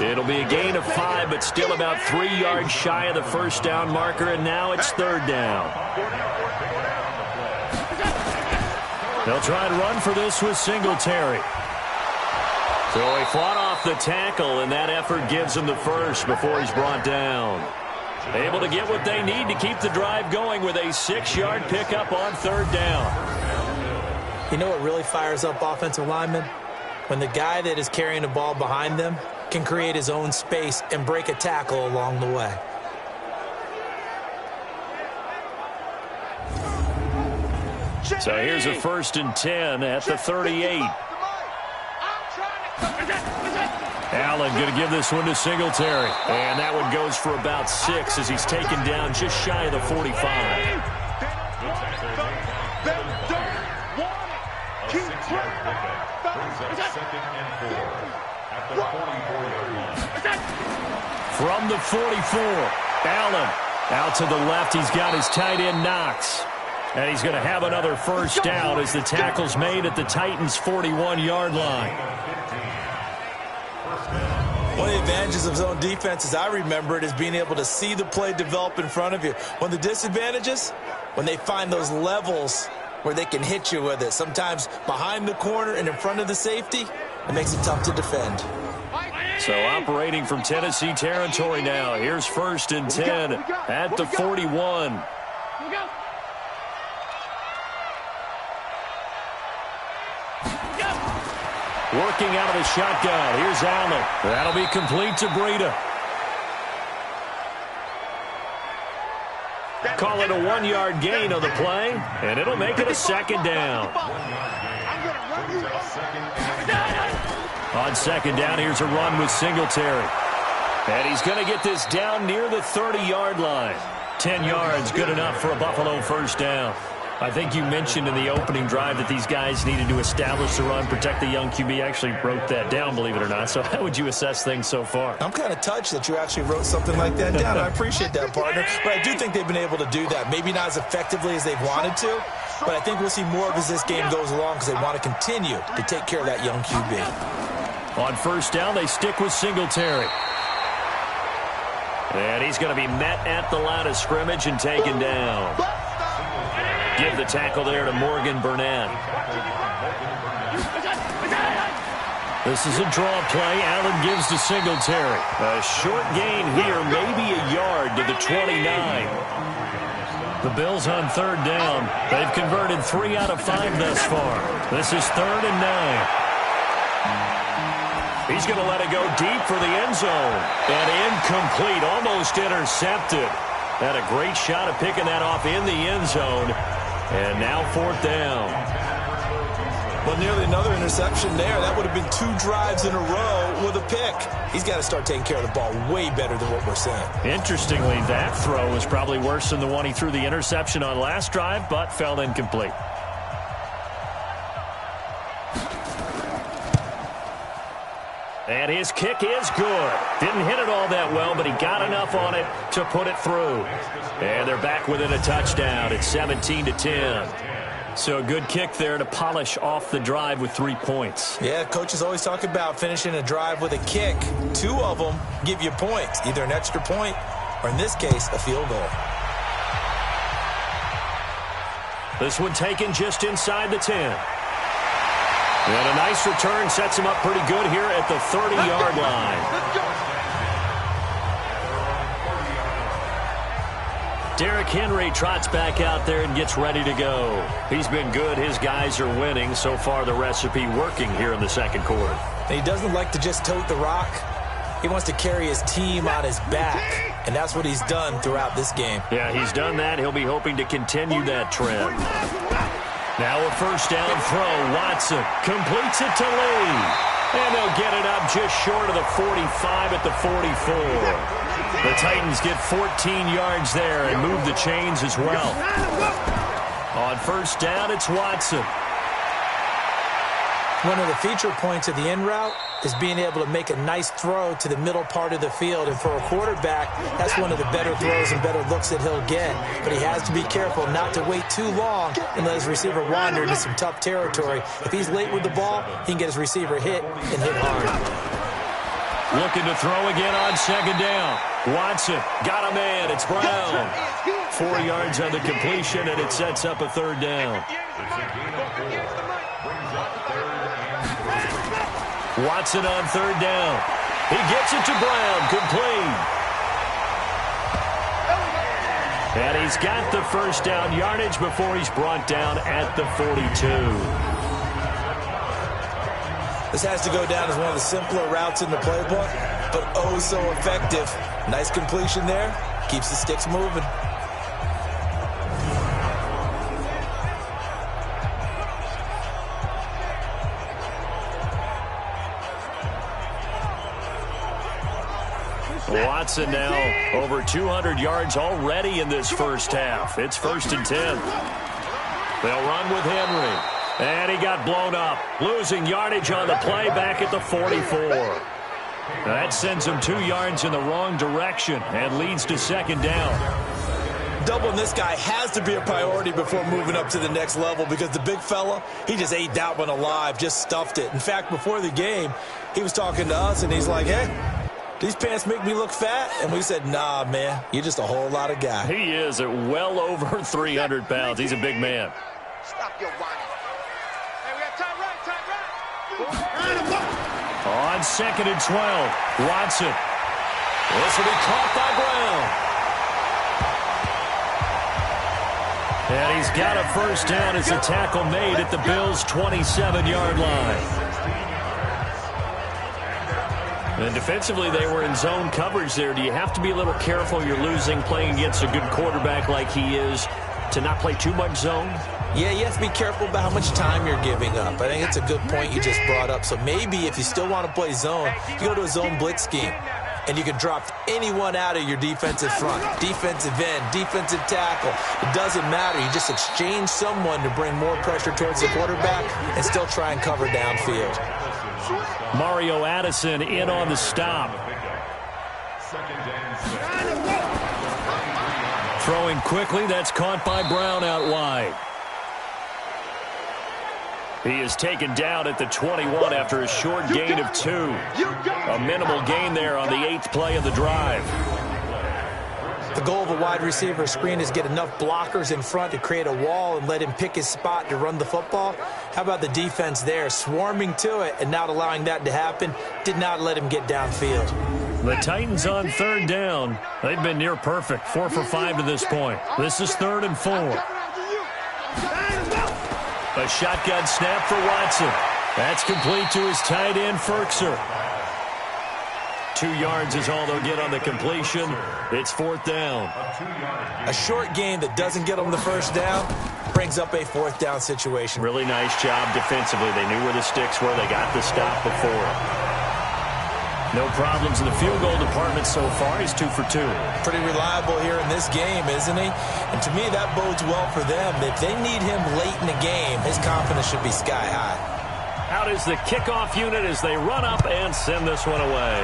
It'll be a gain of 5, but still about 3 yards shy of the 1st down marker, and now it's 3rd down. They'll try and run for this with Singletary. So he fought off the tackle, and that effort gives him the 1st before he's brought down. Able to get what they need to keep the drive going with a 6-yard pickup on 3rd down. You know what really fires up offensive linemen? When the guy that is carrying the ball behind them can create his own space and break a tackle along the way. So here's a 1st and 10 at the 38. Allen going to give this one to Singletary. And that one goes for about 6 as he's taken down just shy of the 45. From the 44, Allen out to the left. He's got his tight end Knox. And he's going to have another 1st down as the tackle's made at the Titans' 41-yard line. One of the advantages of zone defense, as I remember it, is being able to see the play develop in front of you. One of the disadvantages, when they find those levels where they can hit you with it, sometimes behind the corner and in front of the safety, it makes it tough to defend. So operating from Tennessee territory now. Here's 1st and 10 at the 41. Working out of the shotgun. Here's Allen. That'll be complete to Breida. Call it a 1-yard gain on the play, and it'll make it a 2nd down. On 2nd down, here's a run with Singletary. And he's going to get this down near the 30-yard line. 10 yards, good enough for a Buffalo 1st down. I think you mentioned in the opening drive that these guys needed to establish the run, protect the young QB. Actually wrote that down, believe it or not. So how would you assess things so far? I'm kind of touched that you actually wrote something like that down. I appreciate that, partner. But I do think they've been able to do that. Maybe not as effectively as they've wanted to, but I think we'll see more of as this game goes along because they want to continue to take care of that young QB. On 1st down, they stick with Singletary. And he's going to be met at the line of scrimmage and taken down. Give the tackle there to Morgan Burnett. This is a draw play. Allen gives to Singletary. A short gain here, maybe a yard to the 29. The Bills on third down. They've converted 3 out of 5 thus far. This is 3rd and 9. He's going to let it go deep for the end zone. And incomplete, almost intercepted. Had a great shot at picking that off in the end zone. And now 4th down. Well, nearly another interception there. That would have been 2 drives in a row with a pick. He's got to start taking care of the ball way better than what we're seeing. Interestingly, that throw was probably worse than the one he threw the interception on last drive, but fell incomplete. And his kick is good. Didn't hit it all that well, but he got enough on it to put it through. And they're back within a touchdown. It's 17-10. So a good kick there to polish off the drive with 3 points. Yeah, coaches always talk about finishing a drive with a kick. 2 of them give you points, either an extra point or, in this case, a field goal. This one taken just inside the 10. And a nice return sets him up pretty good here at the 30-yard line. Let's go. Derrick Henry trots back out there and gets ready to go. He's been good. His guys are winning. So far, the recipe working here in the second quarter. He doesn't like to just tote the rock. He wants to carry his team on his back, and that's what he's done throughout this game. Yeah, he's done that. He'll be hoping to continue that trend. Now a first down throw. Watson completes it to Lee. And they'll get it up just short of the 45 at the 44. The Titans get 14 yards there and move the chains as well. On first down, it's Watson. One of the feature points of the in route is being able to make a nice throw to the middle part of the field. And for a quarterback, that's one of the better throws and better looks that he'll get. But he has to be careful not to wait too long and let his receiver wander into some tough territory. If he's late with the ball, he can get his receiver hit and hit hard. Looking to throw again on second down. Watson got a man. It's Brown. 4 yards on the completion, and it sets up a 3rd down. Watson on 3rd down. He gets it to Brown. Complete. And he's got the first down yardage before he's brought down at the 42. This has to go down as one of the simpler routes in the playbook, but oh so effective. Nice completion there. Keeps the sticks moving. Watson now over 200 yards already in this first half. It's 1st and 10. They'll run with Henry. And he got blown up. Losing yardage on the play back at the 44. That sends him 2 yards in the wrong direction and leads to 2nd down. Doubling this guy has to be a priority before moving up to the next level because the big fella, he just ate that one alive, just stuffed it. In fact, before the game, he was talking to us, and he's like, hey, these pants make me look fat? And we said, nah, man, you're just a whole lot of guy. He is at well over 300 pounds. He's a big man. Stop your whining. Hey, we got time right. On 2nd and 12, Watson. This will be caught by Brown. And he's got a first down as a tackle made at the Bills' 27-yard line. And defensively, they were in zone coverage there. Do you have to be a little careful? You're losing, playing against a good quarterback like he is, to not play too much zone? Yeah, you have to be careful about how much time you're giving up. I think it's a good point you just brought up. So maybe if you still want to play zone, you go to a zone blitz scheme. And you can drop anyone out of your defensive front, defensive end, defensive tackle. It doesn't matter. You just exchange someone to bring more pressure towards the quarterback and still try and cover downfield. Mario Addison in on the stop. Throwing quickly, that's caught by Brown out wide. He is taken down at the 21 after a short gain of 2. A minimal gain there on the 8th play of the drive. The goal of a wide receiver screen is get enough blockers in front to create a wall and let him pick his spot to run the football. How about the defense there, swarming to it and not allowing that to happen? Did not let him get downfield. The Titans on 3rd down. They've been near perfect, 4 for 5 to this point. This is 3rd and 4. A shotgun snap for Watson. That's complete to his tight end, Ferkser. 2 yards is all they'll get on the completion. It's 4th down. A short game that doesn't get them the first down brings up a 4th down situation. Really nice job defensively. They knew where the sticks were. They got the stop before it. No problems in the field goal department so far. He's 2 for 2. Pretty reliable here in this game, isn't he? And to me, that bodes well for them. If they need him late in the game, his confidence should be sky high. Out is the kickoff unit as they run up and send this one away.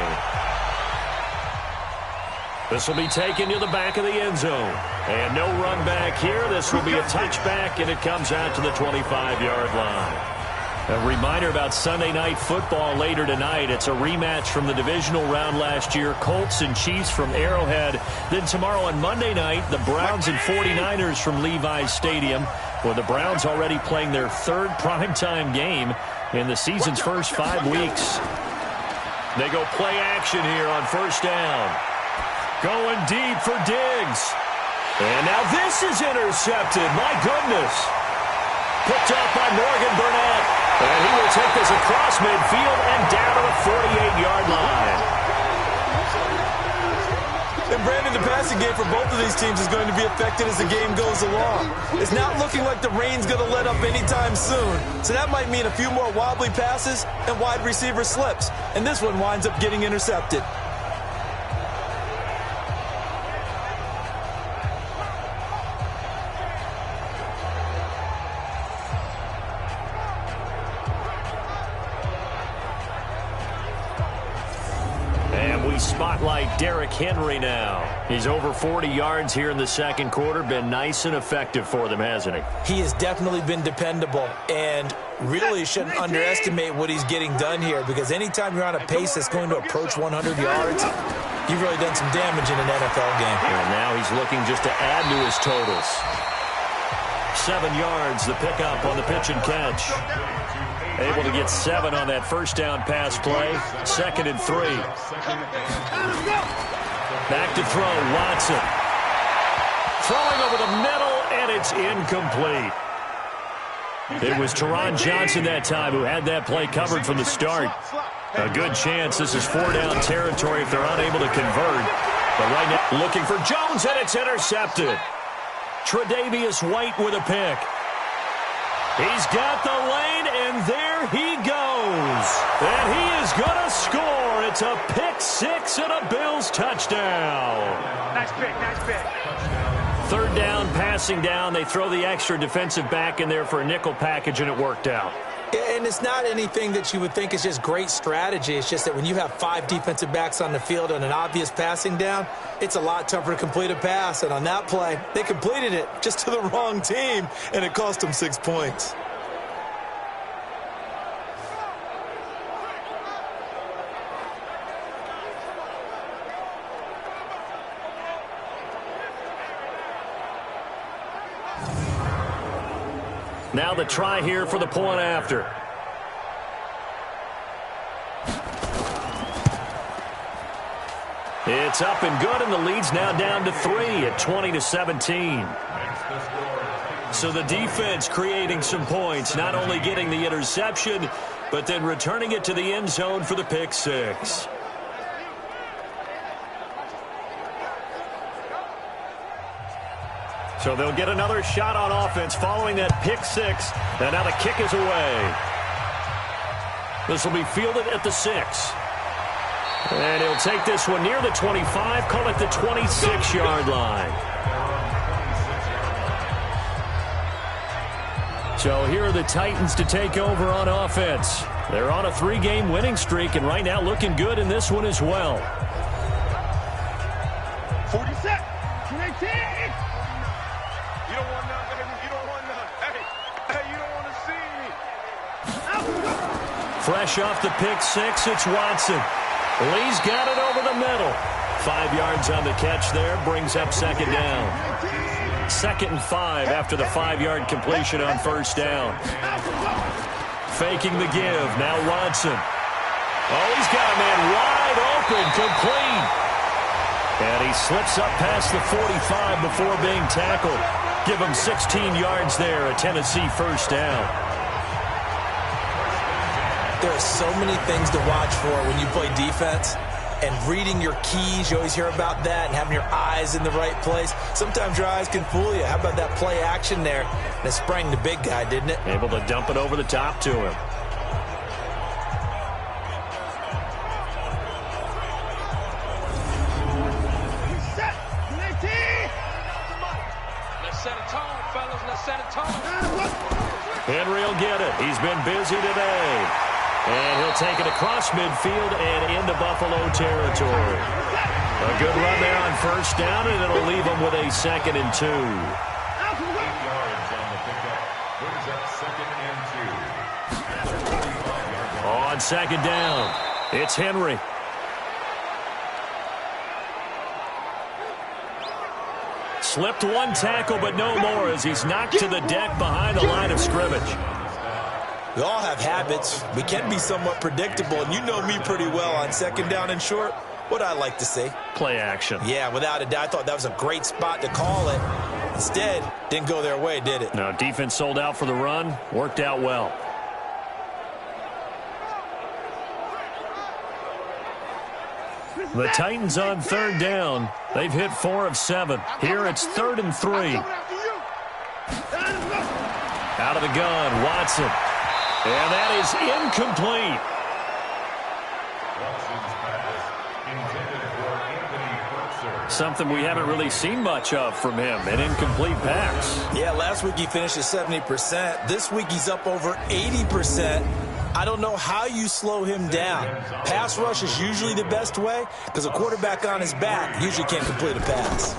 This will be taken to the back of the end zone. And no run back here. This will be a touchback, and it comes out to the 25-yard line. A reminder about Sunday Night Football later tonight. It's a rematch from the divisional round last year. Colts and Chiefs from Arrowhead. Then tomorrow on Monday night, the Browns and 49ers from Levi's Stadium, with the Browns already playing their 3rd primetime game in the season's first 5 weeks. They go play action here on 1st down. Going deep for Diggs. And now this is intercepted. My goodness. Picked up by Morgan Burnett. And he will take this across midfield and down to the 48-yard line. And Brandon, the passing game for both of these teams is going to be affected as the game goes along. It's not looking like the rain's going to let up anytime soon. So that might mean a few more wobbly passes and wide receiver slips. And this one winds up getting intercepted. Spotlight Derrick Henry now. He's over 40 yards here in the 2nd quarter. Been nice and effective for them, hasn't he? He has definitely been dependable, and really shouldn't underestimate what he's getting done here, because anytime you're on a pace that's going to approach 100 yards, you've really done some damage in an NFL game. And now he's looking just to add to his totals. 7 yards, the pickup on the pitch and catch. Able to get 7 on that 1st down pass play. 2nd and 3. Back to throw, Watson. Throwing over the middle, and it's incomplete. It was Teron Johnson that time who had that play covered from the start. A good chance this is 4-down territory if they're unable to convert. But right now, looking for Jones, and it's intercepted. Tre'Davious White with a pick. He's got the lane, and there he goes. And he is going to score. It's a pick 6 and a Bills touchdown. Nice pick, nice pick. 3rd down, passing down. They throw the extra defensive back in there for a nickel package, and it worked out. And it's not anything that you would think is just great strategy. It's just that when you have 5 defensive backs on the field on an obvious passing down, it's a lot tougher to complete a pass. And on that play, they completed it just to the wrong team, and it cost them 6 points. Now the try here for the point after. It's up and good, and the lead's now down to 3 at 20-17. So the defense creating some points, not only getting the interception, but then returning it to the end zone for the pick 6. So they'll get another shot on offense following that pick 6. And now the kick is away. This will be fielded at the 6. And he'll take this one near the 25, call it the 26-yard line. So here are the Titans to take over on offense. They're on a 3-game winning streak, and right now looking good in this one as well. 40 set. 218. You don't want none, baby. You don't want none. Hey, you don't want to see me. Fresh off the pick 6, it's Watson. Lee's got it over the middle. 5 yards on the catch there, brings up second down. 2nd and 5 after the 5-yard completion on first down. Faking the give, now Watson. Oh, he's got a man wide open, complete. And he slips up past the 45 before being tackled. Give him 16 yards there, a Tennessee first down. There are so many things to watch for when you play defense. And reading your keys, you always hear about that, and having your eyes in the right place. Sometimes your eyes can fool you. How about that play action there? And it sprang the big guy, didn't it? Able to dump it over the top to him. Let's set a tone, fellas. Let's set a tone. Henry will get it. He's been busy today. And he'll take it across midfield and into Buffalo territory. A good run there on first down, and it'll leave him with a 2nd and 2. 8 yards on the pickup. Brings up 2nd and 2. On second down, it's Henry. Slipped one tackle, but no more as he's knocked to the deck behind the line of scrimmage. We all have habits. We can be somewhat predictable, and you know me pretty well on 2nd down and short. What I like to see. Play action. Yeah, without a doubt. I thought that was a great spot to call it. Instead, didn't go their way, did it? No, defense sold out for the run. Worked out well. The Titans on 3rd down. They've hit 4 of 7. Here it's 3rd and 3. Out of the gun, Watson. And that is incomplete. Something we haven't really seen much of from him, an incomplete pass. Yeah, last week he finished at 70%. This week he's up over 80%. I don't know how you slow him down. Pass rush is usually the best way because a quarterback on his back usually can't complete a pass.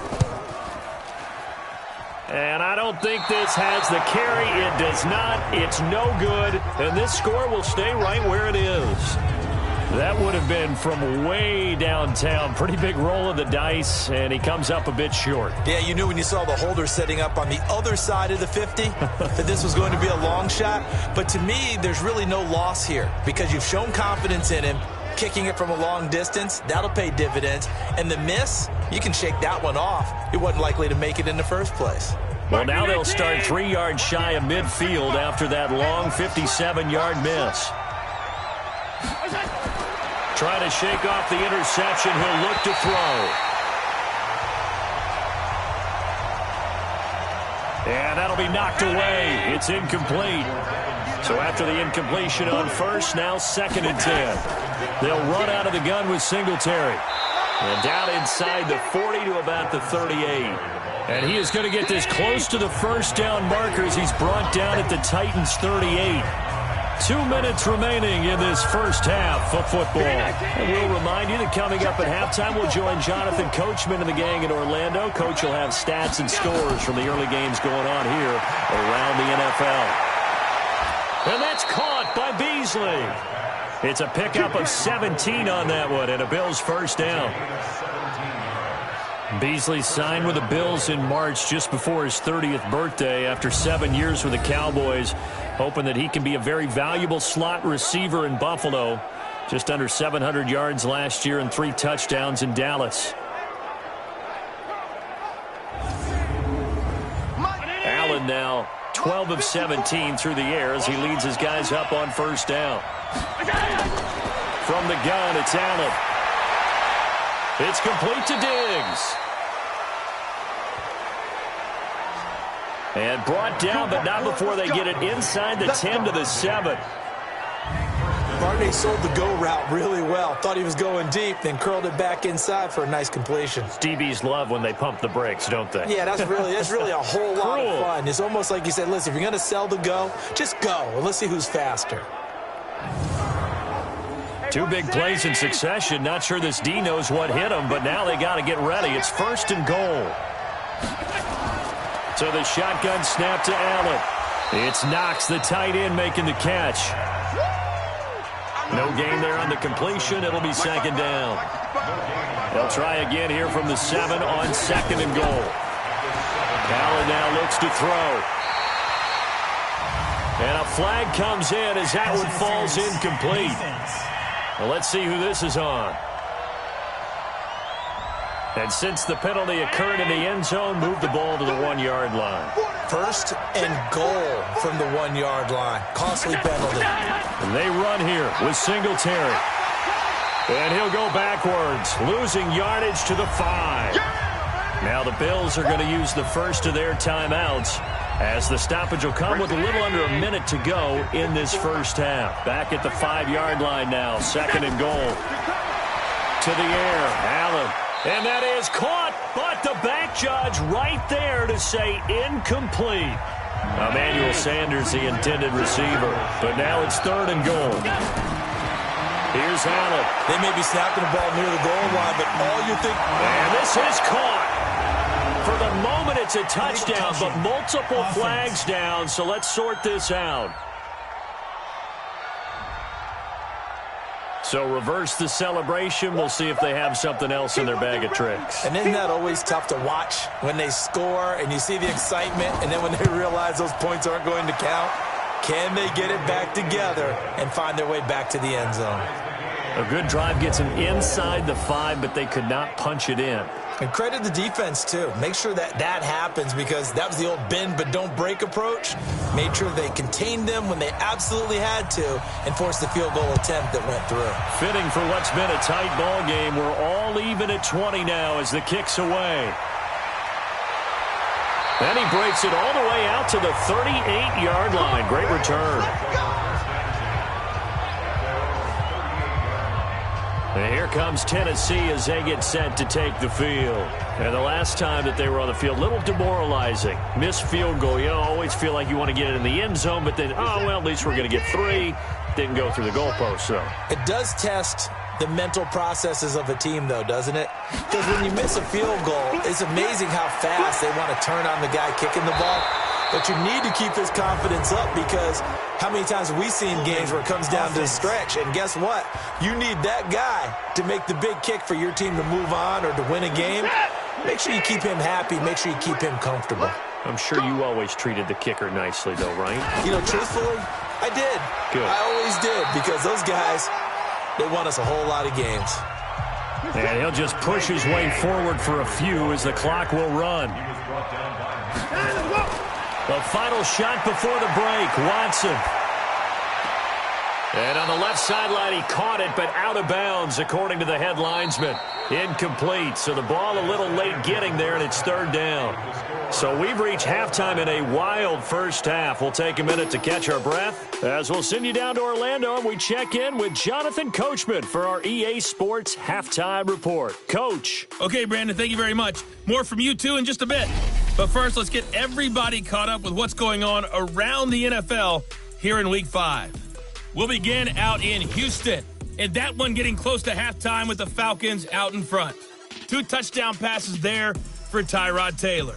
And I don't think this has the carry. It does not. It's no good. And this score will stay right where it is. That would have been from way downtown. Pretty big roll of the dice, and he comes up a bit short. Yeah, you knew when you saw the holder setting up on the other side of the 50 that this was going to be a long shot. But to me, there's really no loss here because you've shown confidence in him. Kicking it from a long distance, that'll pay dividends. And the miss, you can shake that one off. He wasn't likely to make it in the first place. Well, now they'll start 3 yards shy of midfield after that long 57-yard miss. Trying to shake off the interception. He'll look to throw. And that'll be knocked away. It's incomplete. So after the incompletion on first, now 2nd and 10. They'll run out of the gun with Singletary. And down inside the 40 to about the 38. And he is going to get this close to the first down markers. He's brought down at the Titans 38. 2 minutes remaining in this first half of football. And we'll remind you that coming up at halftime, we'll join Jonathan Coachman and the gang in Orlando. Coach will have stats and scores from the early games going on here around the NFL. And that's caught by Beasley. It's a pickup of 17 on that one and a Bills first down. Beasley signed with the Bills in March just before his 30th birthday after 7 years with the Cowboys, hoping that he can be a very valuable slot receiver in Buffalo. Just under 700 yards last year and 3 touchdowns in Dallas. Allen now 12 of 17 through the air as he leads his guys up on first down. From the gun, it's Allen. It's complete to Diggs. And brought down, but not before they get it inside the 10 to the 7. Barney sold the go route really well. Thought he was going deep, then curled it back inside for a nice completion. DBs love when they pump the brakes, don't they? Yeah, that's really a whole lot of fun. It's almost like you said, listen, if you're going to sell the go, just go, and let's see who's faster. 2 big plays in succession. Not sure this D knows what hit him, but now they got to get ready. It's 1st and goal. So the shotgun snap to Allen. It's Knox, the tight end, making the catch. No gain there on the completion. It'll be 2nd down. They'll try again here from the 7 on 2nd and goal. Allen now looks to throw. And a flag comes in as that one falls incomplete. Well, let's see who this is on. And since the penalty occurred in the end zone, move the ball to the 1-yard line. 1st and goal from the 1-yard line. Costly penalty. And they run here with Singletary. And he'll go backwards, losing yardage to the 5. Now the Bills are going to use the first of their timeouts, as the stoppage will come with a little under a minute to go in this first half. Back at the 5-yard line now, 2nd and goal. To the air, Allen. And that is caught, but the back judge right there to say incomplete. Emmanuel Sanders, the intended receiver. But now it's 3rd and goal. Here's Allen. They may be snapping the ball near the goal line, but all you think... And this is caught. For the moment, it's a touchdown, but multiple flags down, so let's sort this out. So reverse the celebration. We'll see if they have something else in their bag of tricks. And isn't that always tough to watch when they score and you see the excitement, and then when they realize those points aren't going to count? Can they get it back together and find their way back to the end zone? A good drive gets them inside the 5, but they could not punch it in. And credit the defense, too. Make sure that that happens, because that was the old bend but don't break approach. Made sure they contained them when they absolutely had to and forced the field goal attempt that went through. Fitting for what's been a tight ball game. We're all even at 20 now as the kick's away. And he breaks it all the way out to the 38-yard line. Great return. And here comes Tennessee as they get set to take the field. And the last time that they were on the field, a little demoralizing. Missed field goal. You always feel like you want to get it in the end zone, but then, oh, well, at least we're going to get 3. Didn't go through the goalpost, though. It does test the mental processes of a team, though, doesn't it? Because when you miss a field goal, it's amazing how fast they want to turn on the guy kicking the ball. But you need to keep his confidence up, because how many times have we seen games where it comes down to the stretch? And guess what? You need that guy to make the big kick for your team to move on or to win a game. Make sure you keep him happy. Make sure you keep him comfortable. I'm sure you always treated the kicker nicely, though, right? You know, truthfully, I did. Good. I always did, because those guys, they won us a whole lot of games. And he'll just push his way forward for a few as the clock will run. The final shot before the break, Watson. And on the left sideline, he caught it, but out of bounds, according to the head linesman. Incomplete, so the ball a little late getting there, and it's 3rd down. So we've reached halftime in a wild first half. We'll take a minute to catch our breath as we'll send you down to Orlando, and we check in with Jonathan Coachman for our EA Sports Halftime Report. Coach. Okay, Brandon, thank you very much. More from you, too, in just a bit. But first, let's get everybody caught up with what's going on around the NFL here in Week 5. We'll begin out in Houston, and that one getting close to halftime with the Falcons out in front. 2 touchdown passes there for Tyrod Taylor.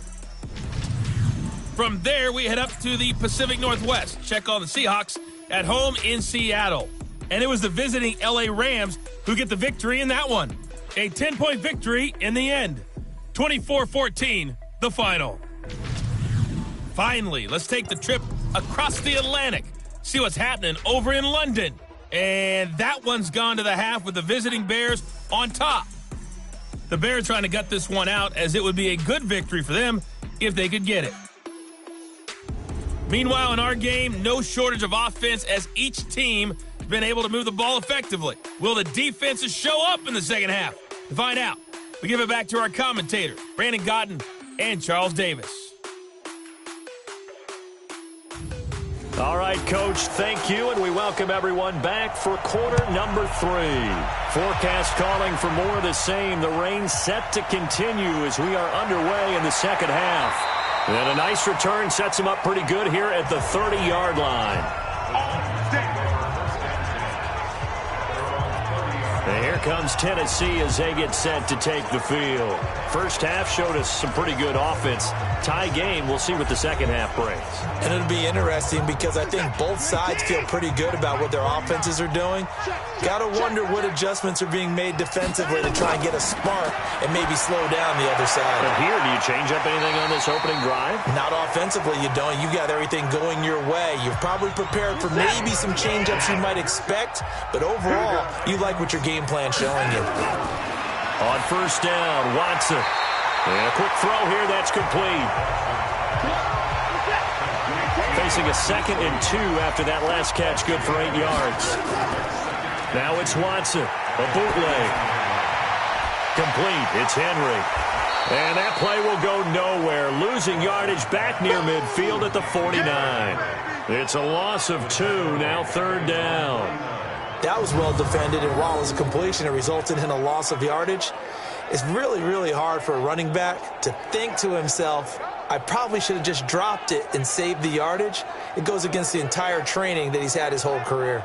From there, we head up to the Pacific Northwest. Check on the Seahawks at home in Seattle. And it was the visiting LA Rams who get the victory in that one. A 10-point victory in the end. 24-14, the final. Finally, let's take the trip across the Atlantic. See what's happening over in London. And that one's gone to the half with the visiting Bears on top. The Bears trying to gut this one out, as it would be a good victory for them if they could get it. Meanwhile, in our game, no shortage of offense as each team has been able to move the ball effectively. Will the defenses show up in the second half? To find out, we give it back to our commentators, Brandon Godden and Charles Davis. All right, Coach, thank you, and we welcome everyone back for quarter number 3. Forecast calling for more of the same. The rain set to continue as we are underway in the second half. And a nice return sets him up pretty good here at the 30-yard line. And here here comes Tennessee as they get set to take the field. First half showed us some pretty good offense. Tie game, we'll see what the second half brings. And it'll be interesting because I think both sides feel pretty good about what their offenses are doing. Got to wonder what adjustments are being made defensively to try and get a spark and maybe slow down the other side. But here, do you change up anything on this opening drive? Not offensively, you don't. You got everything going your way. You've probably prepared for maybe some change-ups you might expect, but overall, you like what your game plan's showing you. On first down, Watson. And a quick throw here, that's complete. Facing a 2nd and 2 after that last catch, good for 8 yards. Now it's Watson, a bootleg. Complete, it's Henry. And that play will go nowhere, losing yardage back near midfield at the 49. It's a loss of 2, now 3rd down. That was well defended, and while it was a completion, it resulted in a loss of yardage. It's really, really hard for a running back to think to himself, I probably should have just dropped it and saved the yardage. It goes against the entire training that he's had his whole career.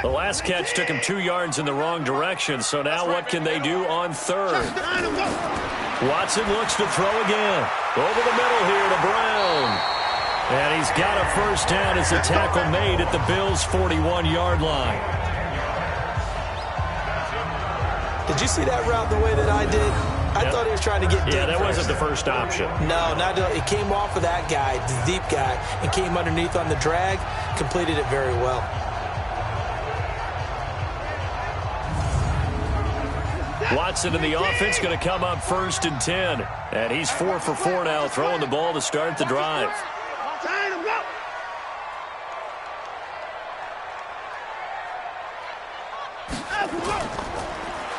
The last catch took him 2 yards in the wrong direction, so now what can they do on 3rd? Watson looks to throw again. Over the middle here to Brown. And he's got a first down as the tackle made at the Bills' 41-yard line. Did you see that route the way that I did? I thought he was trying to get deep. Yeah, that first. wasn't the first option. No, it came off of that guy, the deep guy, and came underneath on the drag, completed it very well. Watson in the offense going to come up 1st and 10. And he's 4 for 4 now, throwing the ball to start the drive.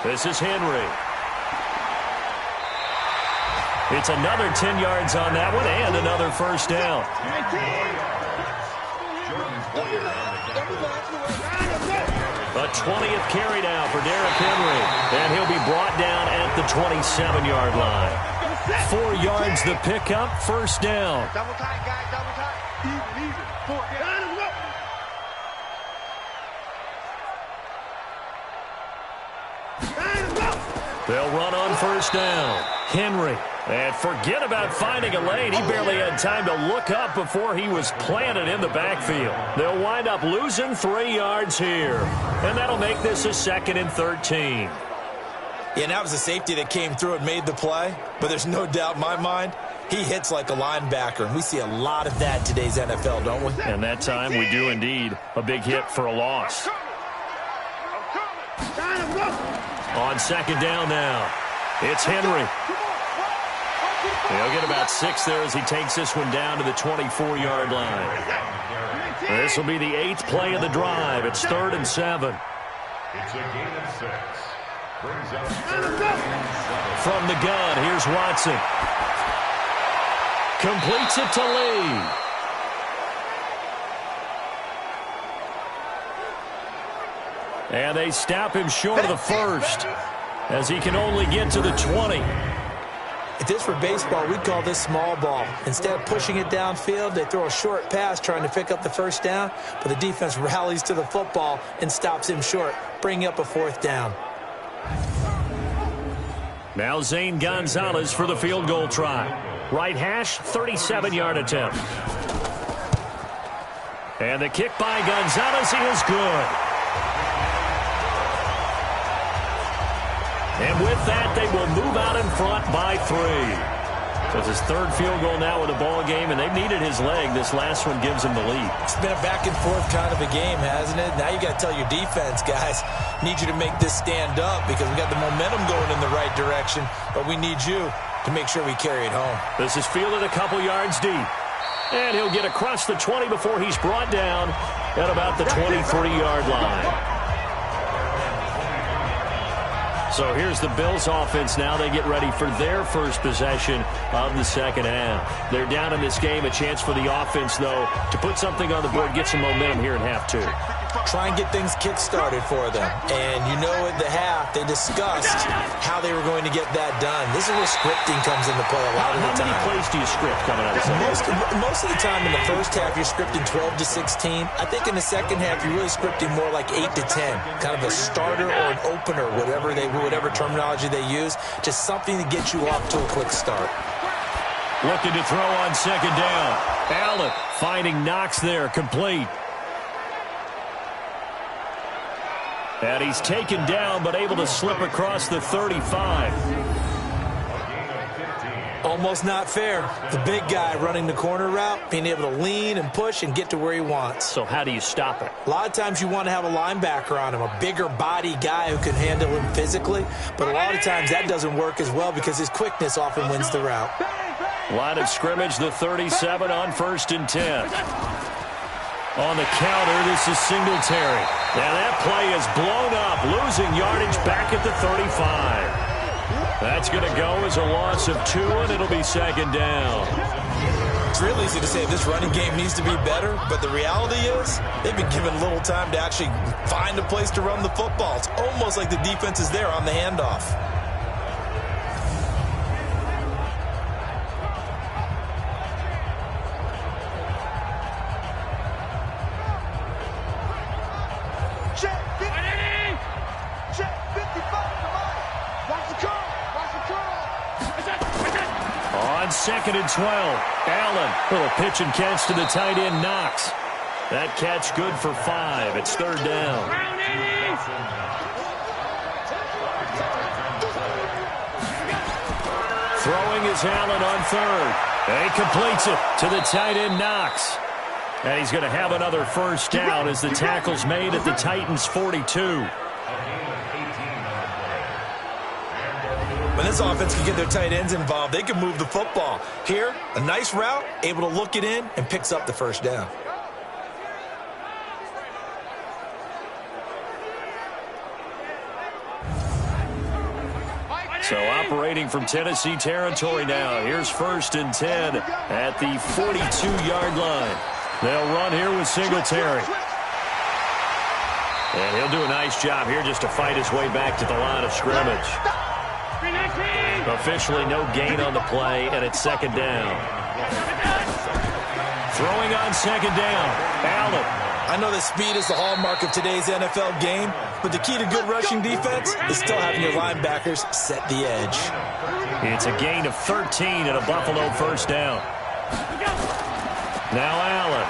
This is Henry. It's another 10 yards on that one and another first down. A 20th carry now for Derrick Henry. And he'll be brought down at the 27-yard line. 4 yards the pickup, first down. Double tight, guys, double tight. Even. 4 down. They'll run on first down. Henry. And forget about finding a lane. He barely had time to look up before he was planted in the backfield. They'll wind up losing 3 yards here. And that'll make this a 2nd and 13. Yeah, and that was a safety that came through and made the play. But there's no doubt in my mind, he hits like a linebacker. And we see a lot of that in today's NFL, don't we? And that time we do indeed. A big hit for a loss. On 2nd down now. It's Henry. He'll get about 6 there as he takes this one down to the 24-yard line. This will be the 8th play of the drive. It's 3rd and 7. It's a gain of 6. Brings up From the gun, here's Watson. Completes it to Lee. And they stop him short of the first as he can only get to the 20. If this were baseball, we'd call this small ball. Instead of pushing it downfield, they throw a short pass trying to pick up the first down, but the defense rallies to the football and stops him short, bringing up a 4th down. Now Zane Gonzalez for the field goal try. Right hash, 37-yard attempt. And the kick by Gonzalez is good. And with that, they will move out in front by 3. So it's his 3rd field goal now with the ball game, and they've needed his leg. This last one gives him the lead. It's been a back-and-forth kind of a game, hasn't it? Now you got to tell your defense, guys, need you to make this stand up because we got the momentum going in the right direction, but we need you to make sure we carry it home. This is fielded a couple yards deep. And he'll get across the 20 before he's brought down at about the 23-yard line. So here's the Bills offense now. They get ready for their first possession of the second half. They're down in this game. A chance for the offense, though, to put something on the board, get some momentum here in half 2. try and get things kick-started for them. And you know at the half, they discussed how they were going to get that done. This is where scripting comes into play a lot of the time. How many plays do you script coming out of the Most of the time in the first half, you're scripting 12 to 16. I think in the second half, you're really scripting more like 8 to 10. Kind of a starter or an opener, whatever terminology they use. Just something to get you off to a quick start. Looking to throw on second down. Allen finding Knox there, complete. And he's taken down, but able to slip across the 35. Almost not fair. The big guy running the corner route, being able to lean and push and get to where he wants. So how do you stop it? A lot of times you want to have a linebacker on him, a bigger body guy who can handle him physically. But a lot of times that doesn't work as well because his quickness often wins the route. Line of scrimmage, the 37 on 1st and 10. On the counter, this is Singletary. Now that play is blown up, losing yardage back at the 35. That's going to go as a loss of 2, and it'll be second down. It's real easy to say this running game needs to be better, but the reality is they've been given little time to actually find a place to run the football. It's almost like the defense is there on the handoff. On 2nd and 12, Allen, little pitch and catch to the tight end, Knox. That catch good for 5. It's 3rd down. Throwing is Allen on 3rd. And he completes it to the tight end, Knox. And he's going to have another first down as the tackle's made at the Titans' 42. When this offense can get their tight ends involved, they can move the football. Here, a nice route, able to look it in, and picks up the first down. So operating from Tennessee territory now. Here's 1st and 10 at the 42-yard line. They'll run here with Singletary. And he'll do a nice job here just to fight his way back to the line of scrimmage. Officially no gain on the play, and it's 2nd down. Throwing on 2nd down, Allen. I know that speed is the hallmark of today's NFL game, but the key to good rushing defense is still having your linebackers set the edge. It's a gain of 13 and a Buffalo first down. Now Allen.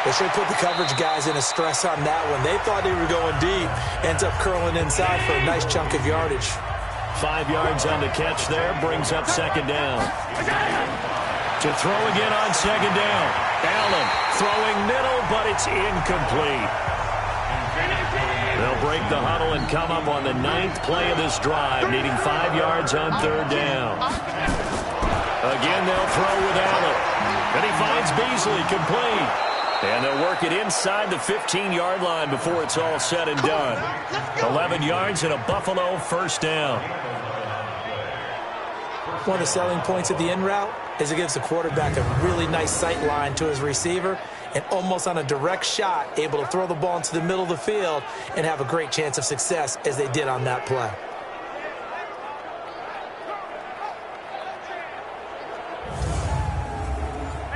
They should put the coverage guys in a stress on that one. They thought they were going deep. Ends up curling inside for a nice chunk of yardage. 5 yards on the catch there, brings up 2nd down. To throw again on 2nd down. Allen throwing middle, but it's incomplete. They'll break the huddle and come up on the 9th play of this drive, needing 5 yards on 3rd down. Again, they'll throw with Allen. And he finds Beasley, complete. And they'll work it inside the 15-yard line before it's all said and done. 11 yards and a Buffalo first down. One of the selling points of the in route is it gives the quarterback a really nice sight line to his receiver and almost on a direct shot able to throw the ball into the middle of the field and have a great chance of success as they did on that play.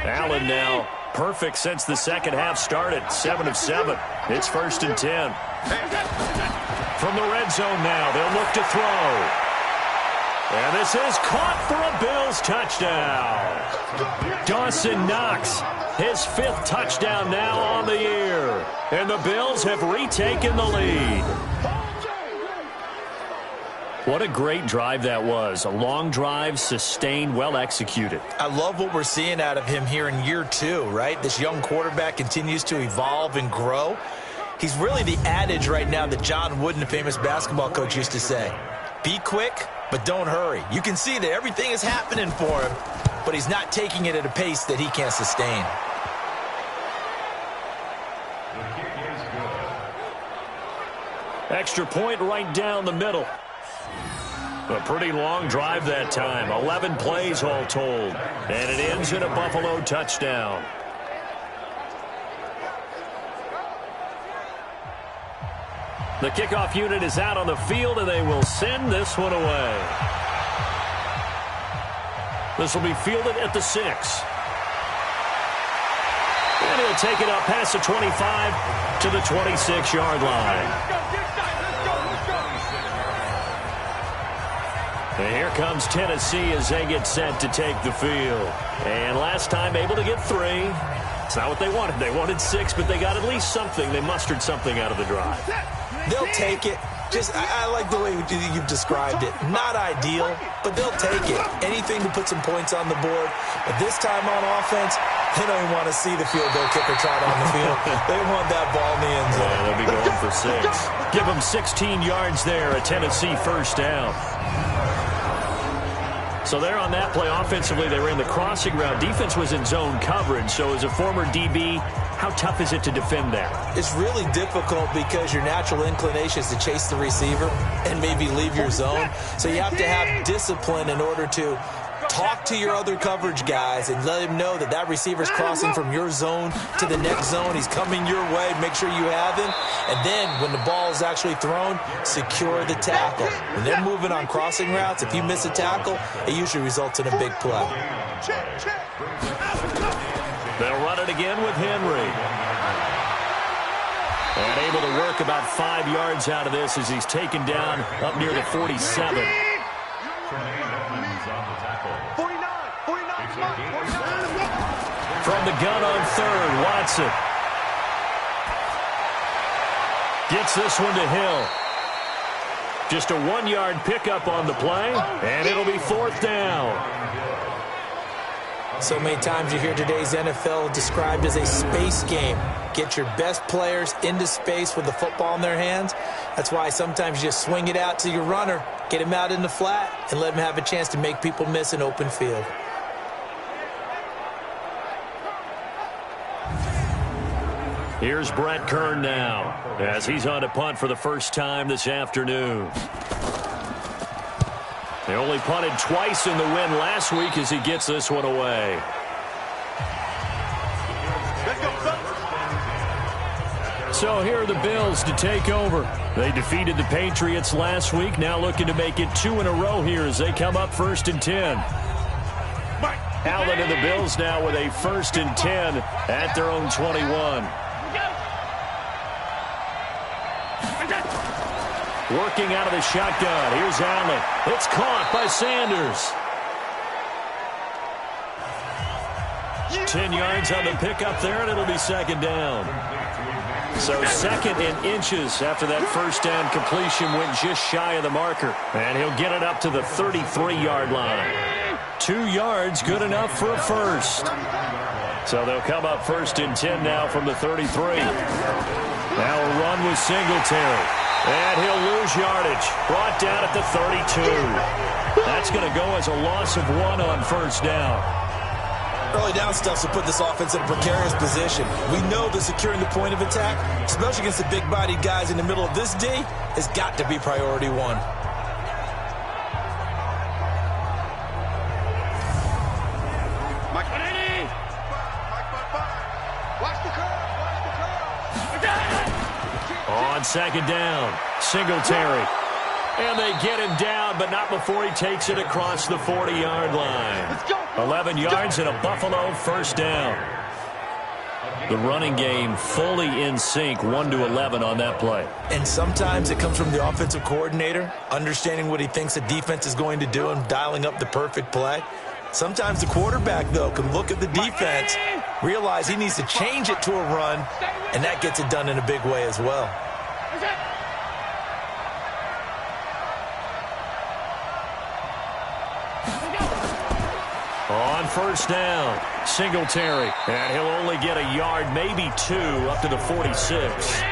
Allen now perfect since the second half started. 7 of 7. It's 1st and 10. From the red zone now, they'll look to throw. And this is caught for a Bills touchdown. Dawson Knox, his 5th touchdown now on the year. And the Bills have retaken the lead. What a great drive that was. A long drive, sustained, well executed. I love what we're seeing out of him here in year 2, right? This young quarterback continues to evolve and grow. He's really the adage right now that John Wooden, the famous basketball coach, used to say. Be quick, but don't hurry. You can see that everything is happening for him, but he's not taking it at a pace that he can't sustain. Extra point right down the middle. A pretty long drive that time. 11 plays all told. And it ends in a Buffalo touchdown. The kickoff unit is out on the field, and they will send this one away. This will be fielded at the 6. And he'll take it up past the 25 to the 26-yard line. And here comes Tennessee as they get set to take the field. And last time able to get 3. It's not what they wanted. They wanted 6, but they got at least something. They mustered something out of the drive. They'll take it. I like the way you've described it. Not ideal, but they'll take it. Anything to put some points on the board. But this time on offense, they don't even want to see the field goal kicker trot on the field. They want that ball in the end zone. Yeah, they'll be going for 6. Give them 16 yards there, a Tennessee first down. So there on that play, offensively, they ran the crossing route. Defense was in zone coverage. So as a former DB, how tough is it to defend that? It's really difficult because your natural inclination is to chase the receiver and maybe leave your zone. So you have to have discipline in order to talk to your other coverage guys and let him know that that receiver's crossing from your zone to the next zone. He's coming your way. Make sure you have him. And then when the ball is actually thrown, secure the tackle. When they're moving on crossing routes, if you miss a tackle, it usually results in a big play. They'll run it again with Henry. And able to work about 5 yards out of this as he's taken down up near the 47. From the gun on 3rd, Watson. Gets this one to Hill. Just a 1-yard pickup on the play, and it'll be 4th down. So many times you hear today's NFL described as a space game. Get your best players into space with the football in their hands. That's why sometimes you just swing it out to your runner, get him out in the flat, and let him have a chance to make people miss an open field. Here's Brett Kern now as he's on to punt for the first time this afternoon. They only punted twice in the win last week as he gets this one away. So here are the Bills to take over. They defeated the Patriots last week, now looking to make it 2 in a row here as they come up 1st and 10. Allen and the Bills now with a 1st and 10 at their own 21. Working out of the shotgun. Here's Allen. It's caught by Sanders. 10 yards on the pickup there, and it'll be 2nd down. So 2nd and inches after that first down completion went just shy of the marker. And he'll get it up to the 33-yard line. 2 yards, good enough for a first. So they'll come up 1st and 10 now from the 33. Now a run with Singletary. And he'll lose yardage. Brought down at the 32. That's going to go as a loss of 1 on 1st down. Early down stuff will put this offense in a precarious position. We know that securing the point of attack, especially against the big-bodied guys in the middle of this D, has got to be priority 1. On 2nd down, Singletary. And they get him down, but not before he takes it across the 40-yard line. 11 yards and a Buffalo 1st down. The running game fully in sync, 1-11 on that play. And sometimes it comes from the offensive coordinator, understanding what he thinks the defense is going to do and dialing up the perfect play. Sometimes the quarterback, though, can look at the defense, realize he needs to change it to a run, and that gets it done in a big way as well. On 1st down, Singletary. And he'll only get a yard, maybe 2, up to the 46.